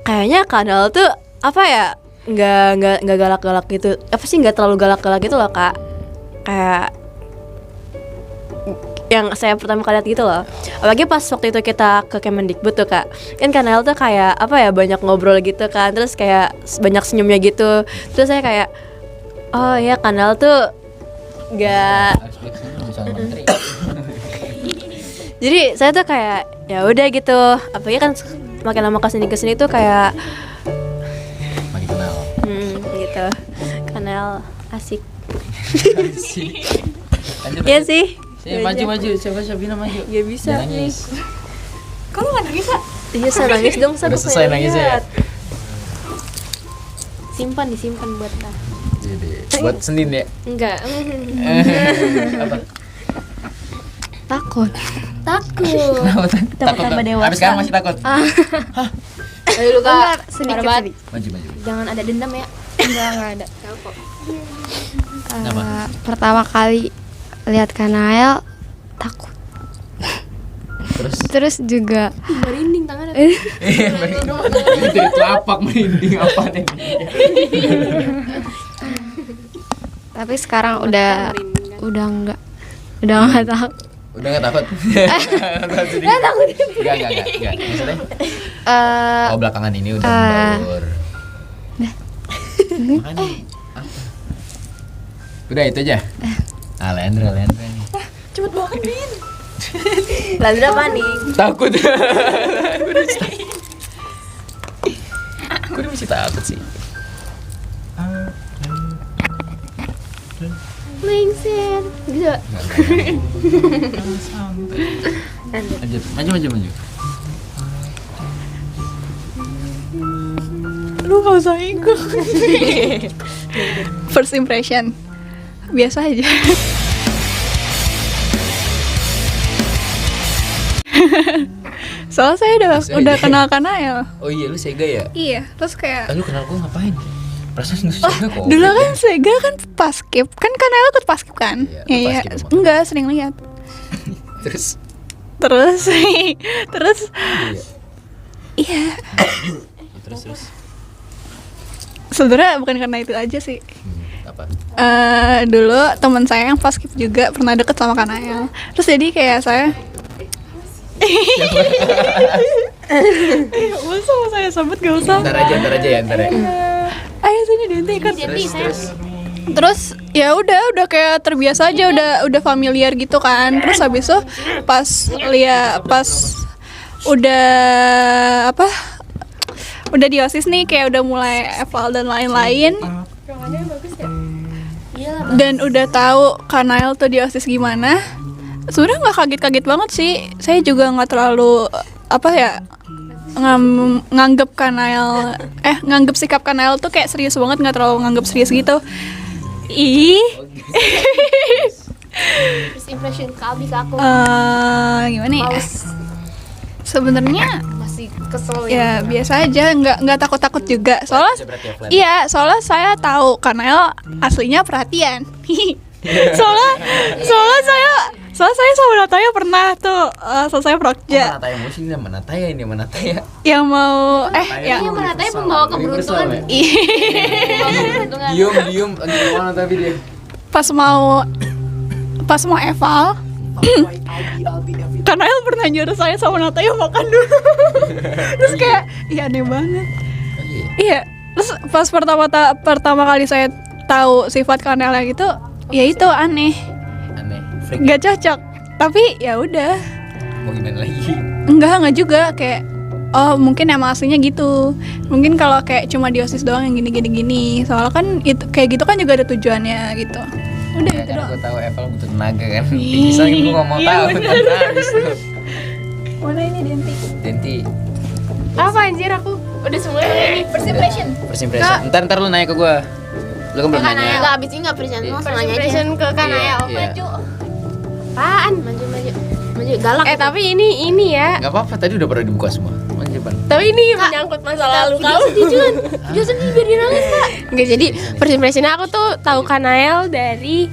kayaknya Kak Nael tuh apa ya, nggak galak-galak gitu. Apa sih nggak terlalu galak-galak gitu loh Kak. Kayak yang saya pertama kali lihat gitu loh. Apalagi pas waktu itu kita ke Kemendikbud tuh Kak. Kan Kanael tuh kayak apa ya, banyak ngobrol gitu kan. Terus kayak banyak senyumnya gitu. Terus saya kayak oh ya Kanael tuh gak jadi saya tuh kayak ya udah gitu. Apalagi kan makin lama kesini tuh kayak Makin kenal. gitu. Kanael asik. Lanjut. Iya sih. Maju. Coba Sabina maju. Gak bisa nih. Kok lu nggak nangis Kak? Iya saya nangis dong. Udah selesai nangis ya? Disimpan buat lah. Jadi buat Senin ya. Enggak. Apa? Takut. Takut tambah dewasa. Habis sekarang masih takut. Ayo lu Kak. Sedikit. Maju. Jangan ada dendam ya. Enggak ada. Kenapa? Pertama kali lihat Kanael takut. Terus juga merinding tangannya. Jadi telapak merinding apa nih? Tapi sekarang udah enggak tahu. Udah nggak takut? Nggak takut. Nggak. Maksudnya? Oh belakangan ini udah membaur. Makanya apa? Udah itu aja. Leandra nih. Cepet banget, Bin. Lazra panik. Takut. Gue masih takut sih. Lengser. Bisa. Lanjut. Maju. Lu gak usah ikut. First impression biasa aja. Soalnya saya udah kenal Kanael. Oh iya lu Sega ya? Iya, terus kayak Lu kenal gue ngapain? Perasaan lu Sega kok. dulu kan Sega kan paskib. Kan Kanael ikut paskib kan? Iya, Iya, paskib emang. enggak sering lihat. Terus Terus iya. iya. Terus. Sebenarnya bukan karena itu aja sih. Apa? Dulu teman saya yang paskib juga pernah deket sama Kanael. Terus jadi kayak saya gak usah mau saya sebut, gak usah. Ntar aja ya. Ayo sini Denti ikut. Terus. Terus ya udah kayak terbiasa aja, udah familiar gitu kan. Terus habis itu pas udah udah di OSIS nih, kayak udah mulai eval dan lain-lain. Dan udah tahu Kanael tuh di OSIS gimana. Sebenarnya nggak kaget-kaget banget sih. Saya juga nggak terlalu nganggep Kanael nganggep sikap Kanael tuh kayak serius banget, nggak terlalu nganggep serius gitu. First impression Kalbi ke aku Gimana ya? Sebenarnya masih kesel ya biasa aja, nggak takut-takut juga. Soalnya saya tahu Kanael aslinya perhatian. soalnya saya sama Nataya pernah tuh selesai project Nataya musim mana Nataya yang mau yang menatanya membawa keberuntungan. Diem mana tapi dia pas mau eval Kanael pernah nyuruh saya sama Nataya makan dulu. Terus kayak iya aneh banget. Iya, terus pas pertama kali saya tahu sifat Kanael yang gitu, ya itu aneh, freak. nggak cocok. Tapi ya udah, Mau gimana lagi? enggak juga kayak oh mungkin emang aslinya gitu. Mungkin kalau kayak cuma di OSIS doang yang gini. Soalnya kan itu kayak gitu kan juga ada tujuannya gitu. Udah Ya, gitu karena doang. gue tahu Eval butuh tenaga kan. Bisa kan gue nggak mau tahu. Habis tuh. Mana ini Denti. Apa anjir aku udah semuanya ini first impression. First impression. Ntar lu nanya ke gue. Lu kan belum nanya. Enggak abis ini enggak present lu langsung nanya aja. Ke Kanael. Iya. Apaan? Maju galak. Tapi ini ya. Gak apa-apa, tadi udah pernah dibuka semua. Maju Pan. Tapi ini menyangkut masa lalu kamu. Dia sedih biar dia nangis, Kak. Enggak, jadi first impression aku tuh tahu Kanael dari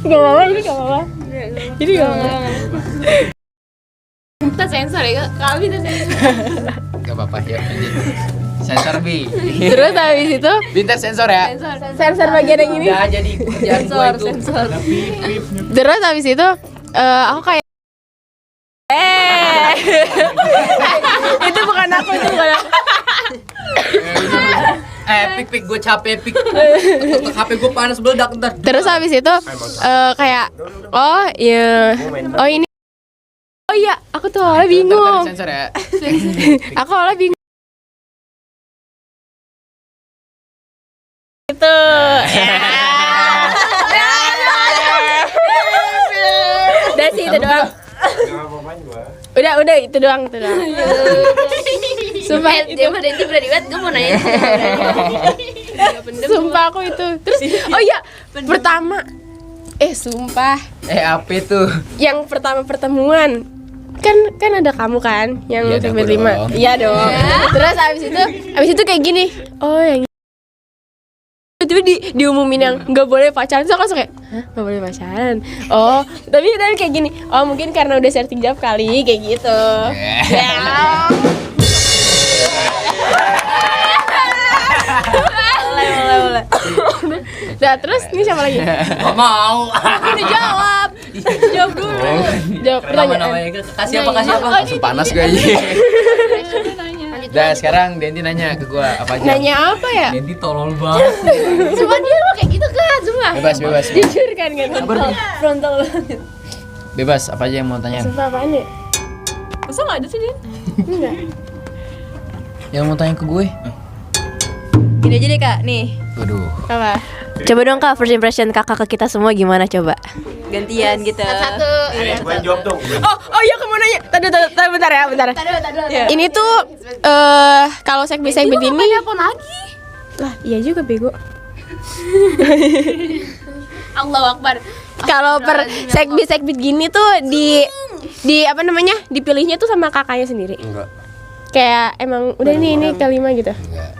Gak apa-apa, ini gak apa-apa. Ini gak apa-apa. Kita sensor ya, kali kita sensor. Gak apa-apa, yuk lanjut. Sensor B. Terus habis itu Bintar sensor ya. sensor bagian yang ini. Udah jadi kerjaan gua itu. Terus habis itu aku kayak itu bukan aku, itu bukan aku. Pik, gue capek pik. HP gue panas meledak ntar. Terus habis itu kayak oh ini oh iya aku tuh awalnya bingung. Sensor ya. Aku awalnya bingung gitu. Udah sih itu doang. Udah itu doang. Sumpah Dia mah Denti berani banget, gue mau nanya. Sumpah aku itu. Terus oh iya pertama sumpah Apa itu? yang pertama pertemuan kan ada kamu kan yang Iya, ada aku berlima. dong. Iya dong. Terus abis itu kayak gini. Oh yang tiba diumumin yang nggak boleh pacaran. So aku langsung kayak hah, nggak boleh pacaran. Oh tapi kayak gini. Oh mungkin karena udah setting job kali kayak gitu. Ya. Mulai. Nah, terus ini siapa lagi? Gak mau. Udah jawab. Jawab dulu. Jawab pertanyaan. Kasih apa? Langsung panas gue aja. Dah sekarang Denti nanya ke gue apa aja. Nanya apa ya? Denti tolol banget. Cuma dia mah kayak gitu kan, cuma. Bebas. Jujur kan Frontal banget. Bebas apa aja yang mau tanya. Sumpah apaan ya? Masa nggak ada sih dia? Enggak. Yang mau tanya ke gue. Gini aja deh kak, nih. Waduh. Apa? Coba dong kak, first impression kakak ke kita semua gimana coba? Gantian gitu. Satu. Gue jawab dong. Oh iya, kamu nanya. Tadi bentar ya, bentar. Iya. Ini tuh kalau segmen ini apa lagi? Lah, iya juga bego. Allahu Akbar. Kalau per segmen gini tuh di apa namanya? Dipilihnya tuh sama kakaknya sendiri. Enggak. Kayak emang udah ini kelima gitu. Enggak.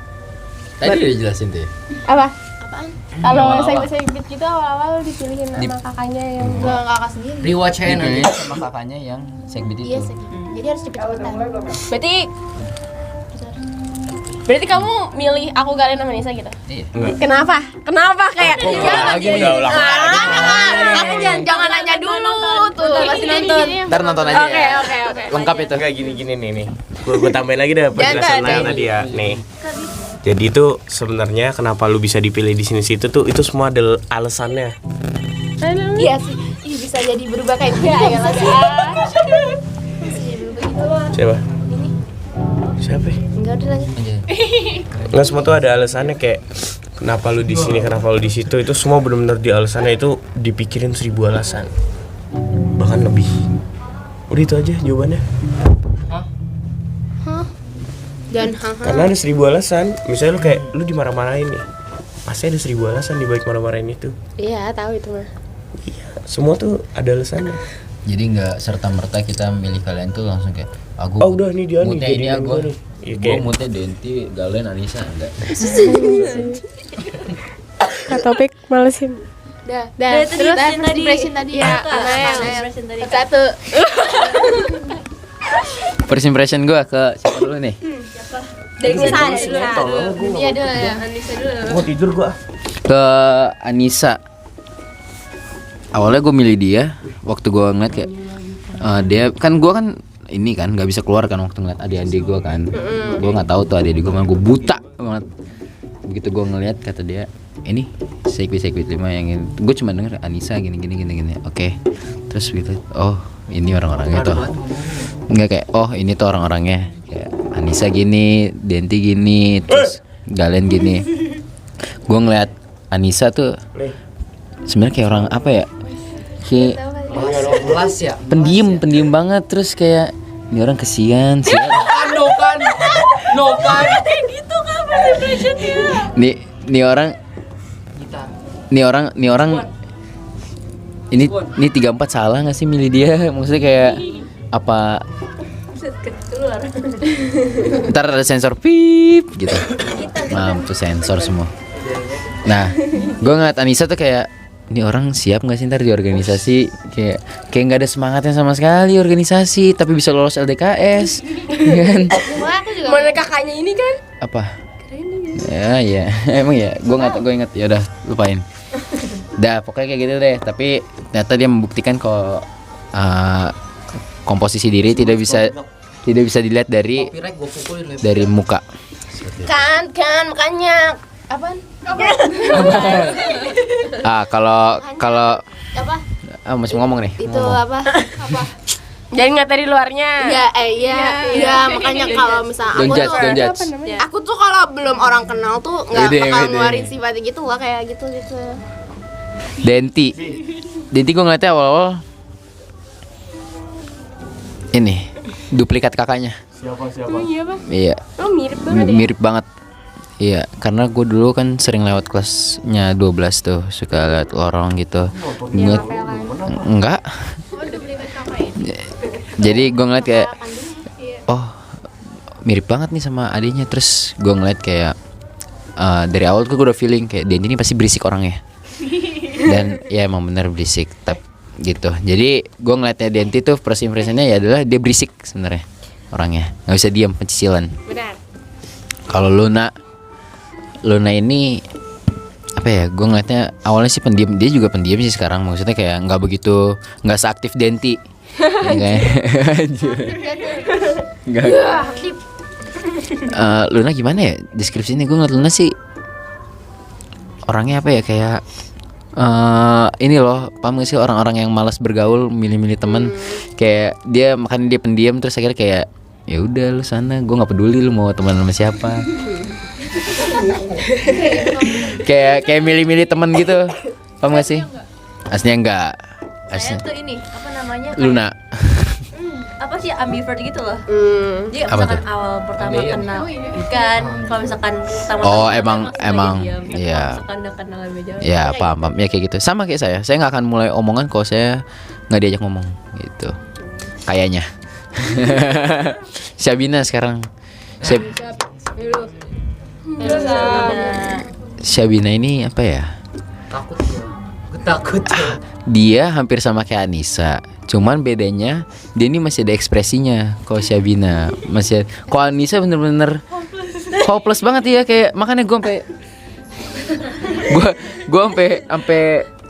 Tadi udah jelasin tuh ya. Apa? Apaan? Kalau segmen gitu awal-awal dipilihin sama kakaknya yang kakak sendiri. Rewatch aja nanti. Sama kakaknya yang segmen itu. Iya, jadi harus cepet-cepetan. Berarti kamu milih aku Galen sama Nisa gitu? Iya. Kenapa? Kenapa kayak? Udah ulang. Aku jangan nanya dulu tuh, pasti nonton. Ntar nonton aja Oke, ya. oke. Lengkap itu. Enggak gini nih. Gue tambahin lagi deh penjelasan Nael tadi ya. Nih. Jadi itu sebenarnya kenapa lu bisa dipilih di sini situ tuh itu semua ada alasannya. Iya sih. Ih, bisa jadi berubah kayak gitu ya lagi. Siapa? Siapa? Enggak udah lagi. Nggak semua tuh ada alasannya kayak kenapa lu di sini, kenapa lu di situ itu semua benar-benar di alasannya itu dipikirin 1000 alasan bahkan lebih. Udah itu aja jawabannya. Dan Karena ada 1000 alasan. Misalnya lu kayak lu dimarah-marahin nih, pasti ada 1000 alasan di balik marah-marahin itu. iya, tahu itu mah. Iya, semua tuh ada alasannya. Jadi nggak serta merta kita milih kalian tuh langsung kayak aku. Oh udah nih dia nih, moodnya jadi ini aku. gua nih. Iya, Gue kayak moodnya Denti, Galen, Anissa enggak. Kak Topik malesin. Dah. Itu Terus tadi. impression tadi ya. Impression tadi. Satu. First impression gue ke siapa dulu nih? Dari Nisa. Iya dulu ya, Anissa dulu. mau tidur gua. Ke Anissa. Awalnya gue milih dia waktu gue ngeliat kayak dia kan gue kan ini kan nggak bisa keluar kan waktu ngeliat adik-adik gue kan. Gue nggak tahu tuh adik-adik gue mana gue buta banget. Begitu gue ngeliat kata dia ini Sekwit 5 yang ini. Gue cuma denger Anissa gini. Oke. Terus gitu. Oh ini orang-orangnya tuh. Enggak kayak oh ini tuh orang-orangnya kayak Anissa gini, Denti gini, terus Galen gini. Gue ngeliat Anissa tuh sebenarnya kayak orang apa ya? Kayak Kelas ya. pendiam banget terus kayak ini orang kesian sih. No kan. Nih orang ini 34 salah nggak sih milih dia? Maksudnya kayak apa? Ntar ada sensor pip gitu. Mampus sensor semua. Nah, gue ngeliat Anissa tuh kayak ini orang siap nggak sih ntar di organisasi? Kayak nggak ada semangatnya sama sekali organisasi, tapi bisa lolos LDKS, kan? Mana kakaknya ini kan? Apa? Ya, emang ya. Gue ingat. Ya udah lupain. Dah, pokoknya kayak gitu deh. Tapi ternyata dia membuktikan kalau komposisi diri tidak bisa dilihat dari muka. Kan makanya apaan? Kalau Apa? masih ngomong nih. Itu apa? Jadi nggak dari luarnya. Iya, makanya kalau misalnya Don't judge. aku tuh kalau belum orang kenal tuh nggak Wede. bakal ngeluarin sifat gitu lah kayak gitu. Denti gue ngeliatnya awal-awal ini duplikat kakaknya. Siapa? Iya. Oh mirip banget ya. Mirip banget. Iya, karena gue dulu kan sering lewat kelasnya 12 tuh, suka lihat lorong gitu. Enggak. Jadi gue ngeliat kayak oh mirip banget nih sama adiknya. Terus gue ngeliat kayak dari awal tuh gue udah feeling kayak Denti ini pasti berisik orangnya. Dan ya emang bener berisik gitu. Jadi gue ngeliatnya Denti tuh first impressionnya ya adalah dia berisik sebenarnya orangnya, nggak bisa diam, pencicilan. Benar. Kalau Luna ini apa ya, gue ngeliatnya awalnya sih pendiam, dia juga pendiam sih sekarang, maksudnya kayak nggak seaktif Denti. Kayak nggak. Luna gimana ya deskripsinya? Gue ngeliat Luna sih orangnya apa ya, kayak ini loh, paham gak sih orang-orang yang malas bergaul, milih-milih temen. Kayak dia makanya dia pendiam, terus akhirnya kayak ya udah lu sana, gue nggak peduli lu mau teman sama siapa. kayak milih-milih temen gitu, paham gak sih? Aslinya enggak. Saya tuh ini apa namanya? Luna. Apa sih ambivert gitu loh. Jadi Apa misalkan tuh? awal pertama kenal bukan, kalau misalkan pertama Oh, kenal emang- langsung aja emang, diam. Tapi iya. kalau misalkan udah kenal lebih jauh Ya paham. Ya kayak gitu. Sama kayak saya nggak akan mulai omongan kalau saya nggak diajak ngomong gitu. Kayaknya. Syabina sekarang. Syabina ini apa ya? Takut. Dia hampir sama kayak Anissa. Cuman bedanya dia ini masih ada ekspresinya. Kalau Syabina masih. Kalau Anissa bener-bener hopeless banget ya, kayak makanya gue sampai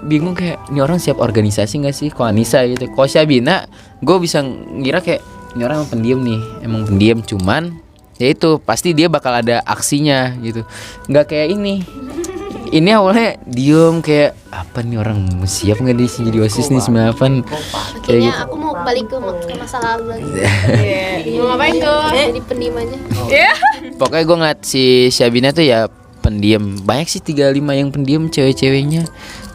bingung kayak ini orang siap organisasi nggak sih? Kalau Anissa gitu. Kalau Syabina gue bisa ngira kayak ini orang emang pendiam nih, emang pendiam, cuman ya itu pasti dia bakal ada aksinya gitu. Nggak kayak ini. Ini awalnya diem kayak apa nih, orang siap nggak di sini jadi OSIS nih 98 kayak Kayaknya gitu. aku mau balik ke masa lalu lagi. Mau ngapain tuh? Jadi pendiam aja. Pokoknya gue ngeliat si Syabina tuh ya pendiam. Banyak sih 35 yang pendiam, cewek-ceweknya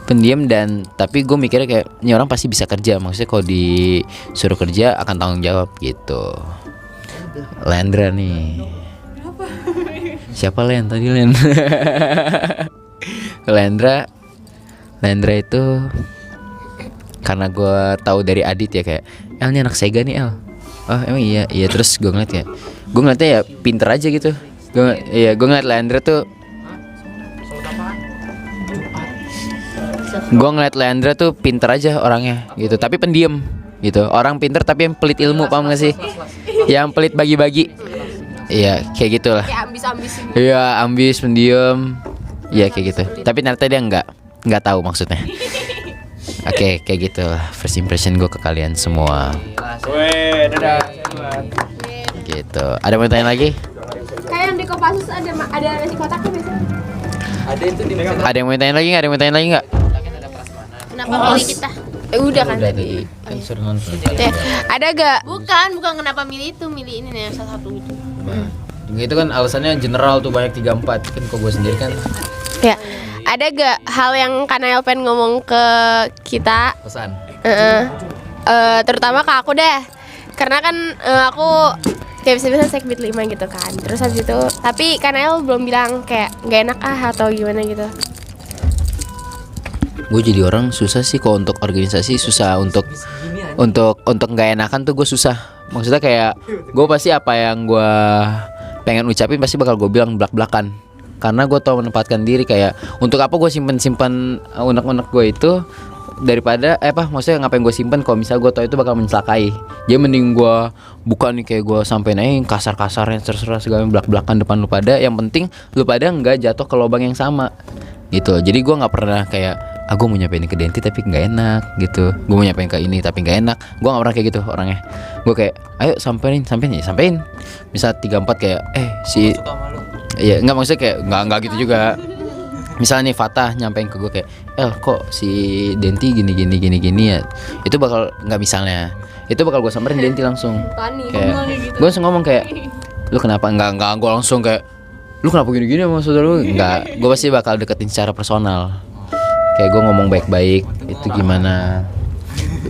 pendiam. Dan tapi gue mikirnya kayak ini orang pasti bisa kerja. Maksudnya kalau disuruh kerja akan tanggung jawab gitu. Lendra nih. Siapa Len tadi Len? Lendra itu karena gue tahu dari Adit ya, kayak El ini anak Sega nih El. Oh emang iya. Terus gue ngeliatnya ya pinter aja gitu. Gue ngeliat Leandra tuh. Gue ngeliat Leandra tuh pinter aja orangnya gitu, tapi pendiam gitu. Orang pinter tapi yang pelit ilmu, paham gak sih? Yang pelit bagi-bagi. Iya kayak gitulah. Kayak ambis-ambis. Iya ambis, pendiam. Iya kayak gitu. Tapi ternyata dia nggak tahu maksudnya. Oke, kayak gitu lah first impression gue ke kalian semua. Weh, dadah. Gitu. Ada mau tanya lagi? Kayak yang di Kopassus ada nasi kotaknya biasanya. Ada yang mau tanya lagi nggak? Kenapa milih kita? Udah kan tadi. Kan suruh nonton. Ada gak? Bukan kenapa milih itu, milih ini nih salah satu itu. Itu kan alasannya general tuh, banyak 34 kan. Kok gue sendiri kan Ya, ada gak hal yang Kanael pengen ngomong ke kita? pesan. Terutama ke aku deh, karena kan aku kayak bisa-bisa sekbid 5 gitu kan. Terus habis itu, tapi Kanael belum bilang kayak gak enak atau gimana gitu. Gue jadi orang susah sih kalau untuk organisasi, susah untuk nggak enakan tuh gue susah. Maksudnya kayak gue pasti apa yang gue pengen ucapin pasti bakal gue bilang belak-belakan. Karena gue tau menempatkan diri, kayak untuk apa gue simpen unek-unek gue itu daripada maksudnya ngapain gue simpen kalau misal gue tau itu bakal mencelakai. Jadi mending gue buka nih, kayak gue sampai naik kasar-kasarnya terserah segala belak-belakan depan lu pada. Yang penting lu pada nggak jatuh ke lubang yang sama gitu. Jadi gue nggak pernah kayak gue mau nyampein ke Denti tapi nggak enak gitu. Gue mau nyampein ke ini tapi nggak enak. Gue nggak pernah kayak gitu orangnya. Gue kayak ayo sampein. Misal 34 kayak si iya nggak, maksudnya kayak nggak gitu juga. Misalnya nih Fatah nyampein ke gue kayak kok si Denti gini ya, itu bakal nggak, misalnya itu bakal gue samperin Denti langsung. Kayak gue langsung ngomong kayak lu kenapa nggak gue langsung kayak lu kenapa gini sama saudara lu, nggak. Gue pasti bakal deketin secara personal. Kayak gue ngomong baik-baik, itu gimana,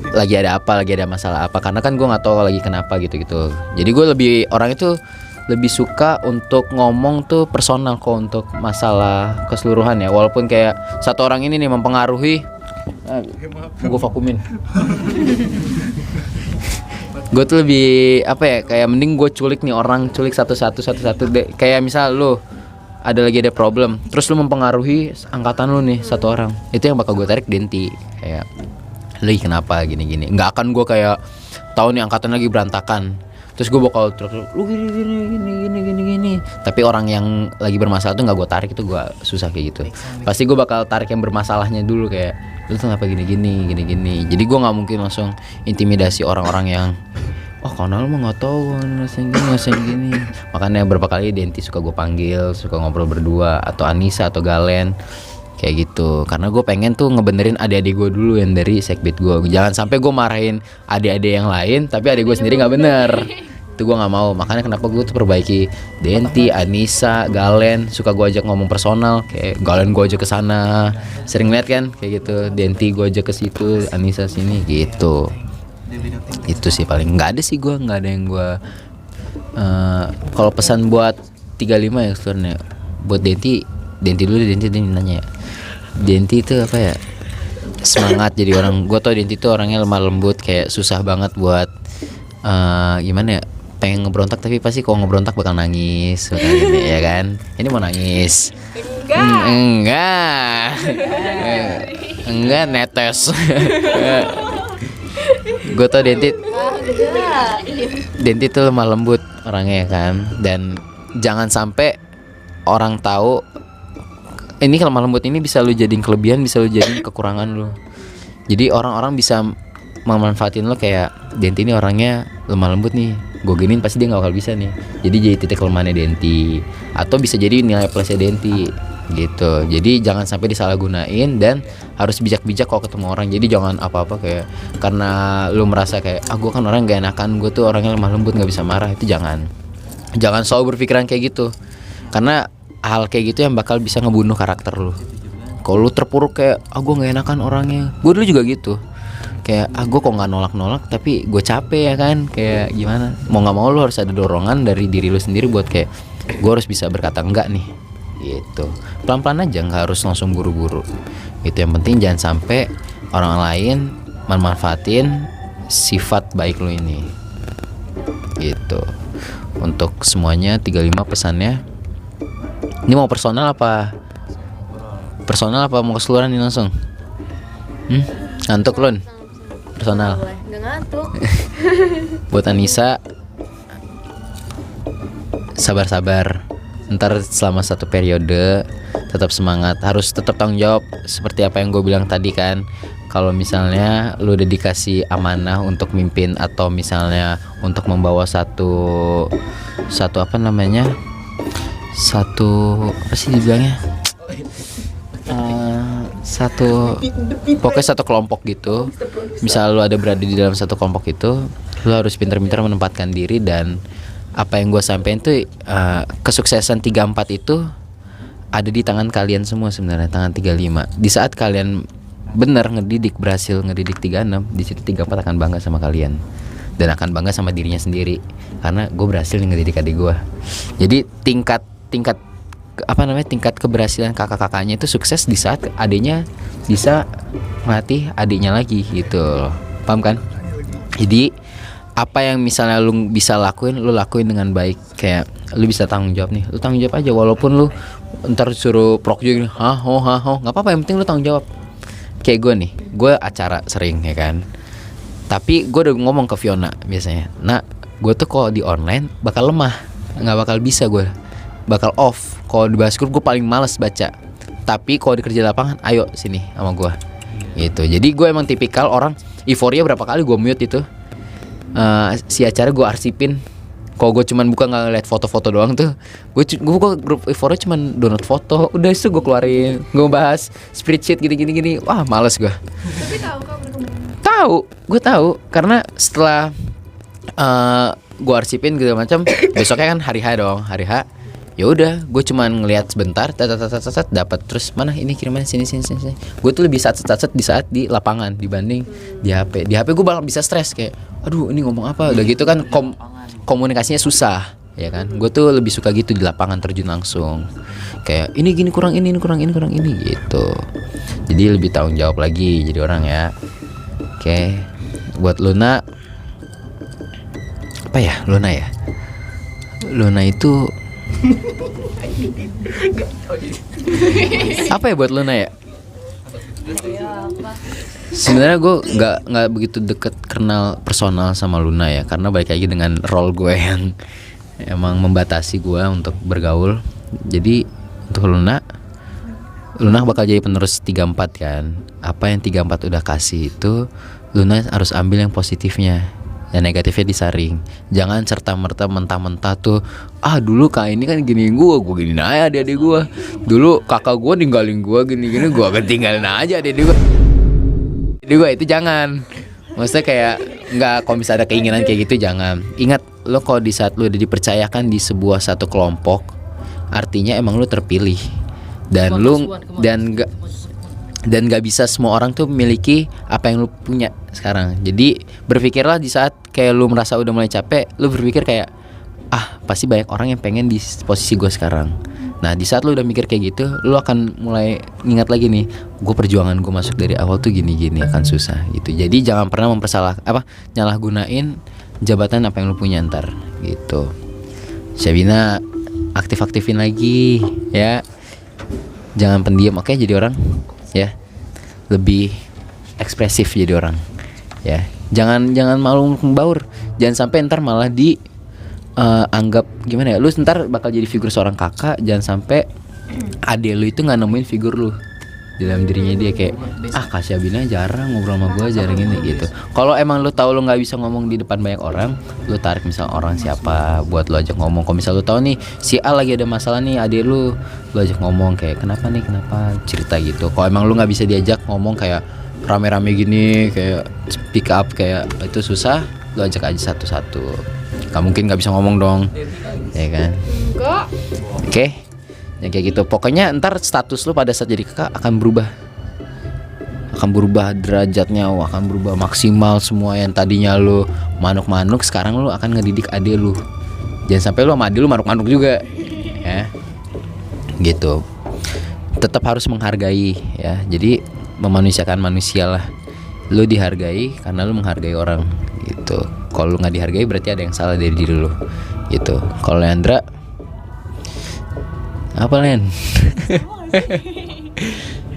lagi ada masalah apa, karena kan gue nggak tahu lagi kenapa gitu. Jadi gue orang itu lebih suka untuk ngomong tuh personal kok untuk masalah keseluruhan ya, walaupun kayak satu orang ini nih mempengaruhi. Gue vakumin. Gue tuh lebih kayak mending gue culik satu-satu. Kayak misal lu ada problem, terus lu mempengaruhi angkatan lu nih satu orang, itu yang bakal gue tarik Denti. Kayak lu kenapa gini, nggak akan gue kayak tahu nih angkatan lagi berantakan terus gue bakal terus lu gini. Tapi orang yang lagi bermasalah tuh nggak gue tarik, itu gue susah kayak gitu. Pasti gue bakal tarik yang bermasalahnya dulu, kayak lu tuh kenapa gini. Jadi gue nggak mungkin langsung intimidasi orang-orang yang karena lu mah nggak tahu ngerasain gini. Makanya beberapa kali Denti suka gue panggil, suka ngobrol berdua, atau Anissa atau Galen kayak gitu. Karena gue pengen tuh ngebenerin adik-adik gue dulu yang dari sekbid gue. Jangan sampai gue marahin adik-adik yang lain tapi adik gue sendiri nggak bener. Itu gue nggak mau. Makanya kenapa gue tuh perbaiki Denti, Anissa, Galen, suka gue ajak ngomong personal. Kayak Galen gue ajak ke sana, sering lihat kan kayak gitu. Denti gue ajak ke situ, Anissa sini gitu. Itu sih paling. Nggak ada sih gue, nggak ada yang gue kalau pesan buat 35 ya sebenarnya. Buat Denti dulu. Denti nanya ya, Denti itu apa ya, semangat jadi orang. Gue tau Denti itu orangnya lemah lembut, kayak susah banget buat gimana ya, pengen ngebrontak tapi pasti kalau ngebrontak bakal nangis gini, ya kan. Ini mau nangis enggak netes. Gue tau Denti tuh lemah lembut orangnya kan. Dan jangan sampai orang tahu ini lemah lembut ini bisa lu jadiin kelebihan, bisa lu jadiin kekurangan lu. Jadi orang-orang bisa memanfaatin lo, kayak Denti ini orangnya lemah lembut nih, gue giniin pasti dia gak bakal bisa nih. Jadi jadi titik kelemahannya Denti, atau bisa jadi nilai plusnya Denti gitu. Jadi jangan sampai disalahgunain, dan harus bijak-bijak kalau ketemu orang. Jadi jangan apa-apa kayak karena lu merasa kayak gue kan orang gak enakan, gue tuh orangnya lemah lembut gak bisa marah. Itu jangan selalu berpikiran kayak gitu, karena hal kayak gitu yang bakal bisa ngebunuh karakter lu. Kalau lu terpuruk kayak gue gak enakan orangnya. Gue dulu juga gitu, kayak gue kok gak nolak tapi gue capek ya kan. Kayak gimana, mau gak mau lu harus ada dorongan dari diri lu sendiri buat kayak gue harus bisa berkata enggak nih gitu. Pelan-pelan aja, gak harus langsung buru-buru. Itu yang penting, jangan sampai orang lain memanfaatin sifat baik lu ini gitu. Untuk semuanya 35 pesannya. Ini mau personal apa mau keseluruhan nih langsung? Ngantuk Lun? Personal. Nggak ngantuk. Buat Anissa, sabar. Ntar selama satu periode tetap semangat, harus tetap tanggung jawab seperti apa yang gue bilang tadi kan. Kalau misalnya lu udah dikasih amanah untuk mimpin, atau misalnya untuk membawa satu apa sih dibilangnya, pokoknya satu kelompok gitu. Misal lu ada berada di dalam satu kelompok itu, lu harus pintar-pintar menempatkan diri. Dan apa yang gue sampein tuh kesuksesan 34 itu ada di tangan kalian semua sebenarnya, tangan 35. Di saat kalian benar berhasil ngedidik 36, di situ 34 akan bangga sama kalian dan akan bangga sama dirinya sendiri, karena gue berhasil ngedidik adik gue. Jadi tingkat keberhasilan kakak-kakaknya itu sukses di saat adiknya bisa melatih adiknya lagi gitu. Paham kan? Jadi apa yang misalnya lu bisa lakuin, lu lakuin dengan baik. Kayak lu bisa tanggung jawab nih, lu tanggung jawab aja. Walaupun lu ntar suruh prok juga, nggak apa-apa, yang penting lu tanggung jawab. Kayak gue nih, gue acara sering ya kan, tapi gue udah ngomong ke Fiona biasanya, nah gue tuh kalau di online bakal lemah, nggak bakal bisa, gue bakal off. Kalau di baskur gue paling males baca, tapi kalau di kerja lapangan ayo sini sama gue gitu. Jadi gue emang tipikal orang euforia berapa kali gue mute itu, si acara gue arsipin. Kalau gue cuman buka nggak ngeliat foto-foto doang tuh, gue buka grup euforia cuman download foto, udah itu gue keluarin, gue bahas spreadsheet gini, wah males gue. Tapi gue tahu karena setelah gue arsipin gitu macam, besoknya kan hari H, ya udah gue cuman ngelihat sebentar, dapat terus mana ini kiriman sini. Gue tuh lebih sat di saat di lapangan dibanding di HP. Di HP gue bakal bisa stres kayak, aduh ini ngomong apa, udah gitu kan komunikasinya susah ya kan. Gue tuh lebih suka gitu di lapangan, terjun langsung, kayak ini gini kurang ini gitu. Jadi lebih tanggung jawab lagi jadi orang ya. Oke, buat Luna apa ya? Luna itu apa ya buat Luna ya? Sebenarnya gue nggak begitu deket kenal personal sama Luna ya, karena balik lagi dengan role gue yang emang membatasi gue untuk bergaul. Jadi untuk Luna bakal jadi penerus 34 kan. Apa yang 34 udah kasih itu Luna harus ambil yang positifnya, yang negatifnya disaring. Jangan serta-merta mentah-mentah tuh, dulu kak ini kan gini gue gini aja adik-adik gue. Dulu kakak gue ninggalin gue gini-gini, gue akan tinggalin aja adik-adik gue. Itu jangan. Maksudnya kayak nggak, kalau misalnya ada keinginan kayak gitu jangan. Ingat, lo kalau di saat lo udah dipercayakan di sebuah satu kelompok, artinya emang lo terpilih. Dan lo dan nggak bisa semua orang tuh memiliki apa yang lo punya sekarang. Jadi berpikirlah di saat kayak lo merasa udah mulai capek, lo berpikir kayak pasti banyak orang yang pengen di posisi gue sekarang. Nah di saat lo udah mikir kayak gitu, lo akan mulai ingat lagi nih, gue perjuangan gue masuk dari awal tuh gini-gini akan susah gitu. Jadi jangan pernah nyalahgunain jabatan apa yang lo punya ntar gitu. Syabina, aktif-aktifin lagi ya, jangan pendiam, oke? Jadi orang ya, lebih ekspresif jadi orang ya. Jangan malu membaur, jangan sampai ntar malah anggap gimana ya, lu ntar bakal jadi figur seorang kakak. Jangan sampai adek lu itu nggak nemuin figur lu dalam dirinya dia, kayak Kak Syabina jarang ngobrol sama gue, jarang ini gitu. Kalau emang lu tahu lu nggak bisa ngomong di depan banyak orang, lu tarik misal orang siapa buat lu ajak ngomong. Kalau misal lu tahu nih si A lagi ada masalah nih adek lu ajak ngomong kayak kenapa cerita gitu. Kalau emang lu nggak bisa diajak ngomong kayak rame-rame gini, kayak speak up kayak itu susah, lu ajak aja satu-satu. Gak mungkin gak bisa ngomong dong, ya kan? Enggak. Oke, yang kayak gitu. Pokoknya ntar status lu pada saat jadi kakak akan berubah derajatnya, akan berubah maksimal. Semua yang tadinya lu manuk-manuk, sekarang lu akan ngedidik adik lu. Jangan sampai lu sama adik lu manuk-manuk juga, ya. Gitu. Tetap harus menghargai, ya. Jadi memanusiakan manusia lah. Lu dihargai karena lu menghargai orang gitu. Kalau lu nggak dihargai berarti ada yang salah dari diri lu gitu. Kalau Leandra apa Len?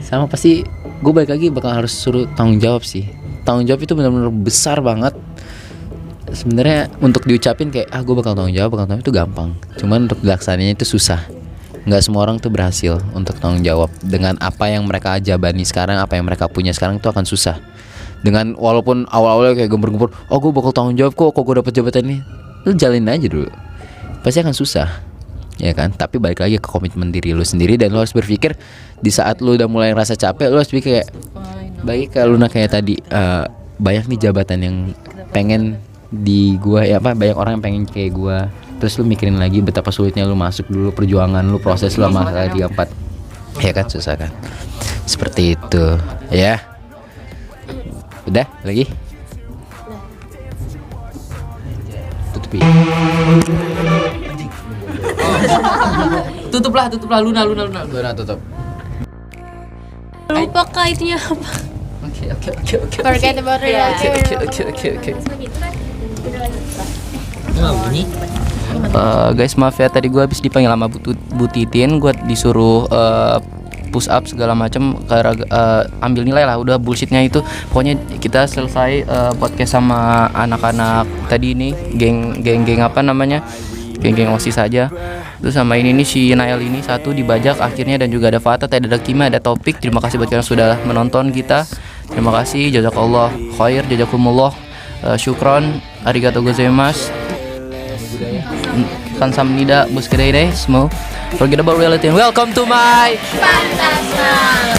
Sama pasti gue balik lagi bakal harus suruh tanggung jawab sih. Tanggung jawab itu benar-benar besar banget. Sebenarnya untuk diucapin kayak gue bakal tanggung jawab itu gampang. Cuman untuk dilaksananya itu susah. Nggak semua orang tuh berhasil untuk tanggung jawab dengan apa yang mereka jabani sekarang, apa yang mereka punya sekarang itu akan susah. Dengan walaupun awal-awalnya kayak gembur-gembur, gue bakal tanggung jawab kok gue dapet jabatan ini, lu jalin aja dulu, pasti akan susah, ya kan? Tapi balik lagi ke komitmen diri lu sendiri, dan lu harus berpikir di saat lu udah mulai ngerasa capek, lu harus pikir kayak baik kayak Luna kayak tadi, banyak nih jabatan yang pengen di gua ya, banyak orang yang pengen kayak gua. Terus lu mikirin lagi betapa sulitnya lu masuk dulu, perjuangan lu, proses lu sama 34, ya kan, susah kan? Seperti itu, ya. Udah lagi? Tutupi. Tutuplah Luna tutup. Lupa kak itunya apa? Oke. Forget about it. Oke. Guys, maaf ya tadi gue habis dipanggil sama Bu Titin, gue disuruh push up segala macam, ambil nilai lah, udah bullshitnya itu. Pokoknya kita selesai podcast sama anak-anak tadi ini, geng apa namanya, geng OSIS saja. Terus sama ini nih si Nael ini satu dibajak akhirnya, dan juga ada Fata, ada Kima, ada Topik. Terima kasih buat kalian sudah menonton kita. Terima kasih, jazakallah khair, jazakumullah, syukron, arigatou gozaimasu. Kamsahamnida, buskedai semua. Forget about reality and welcome to my Fantasma.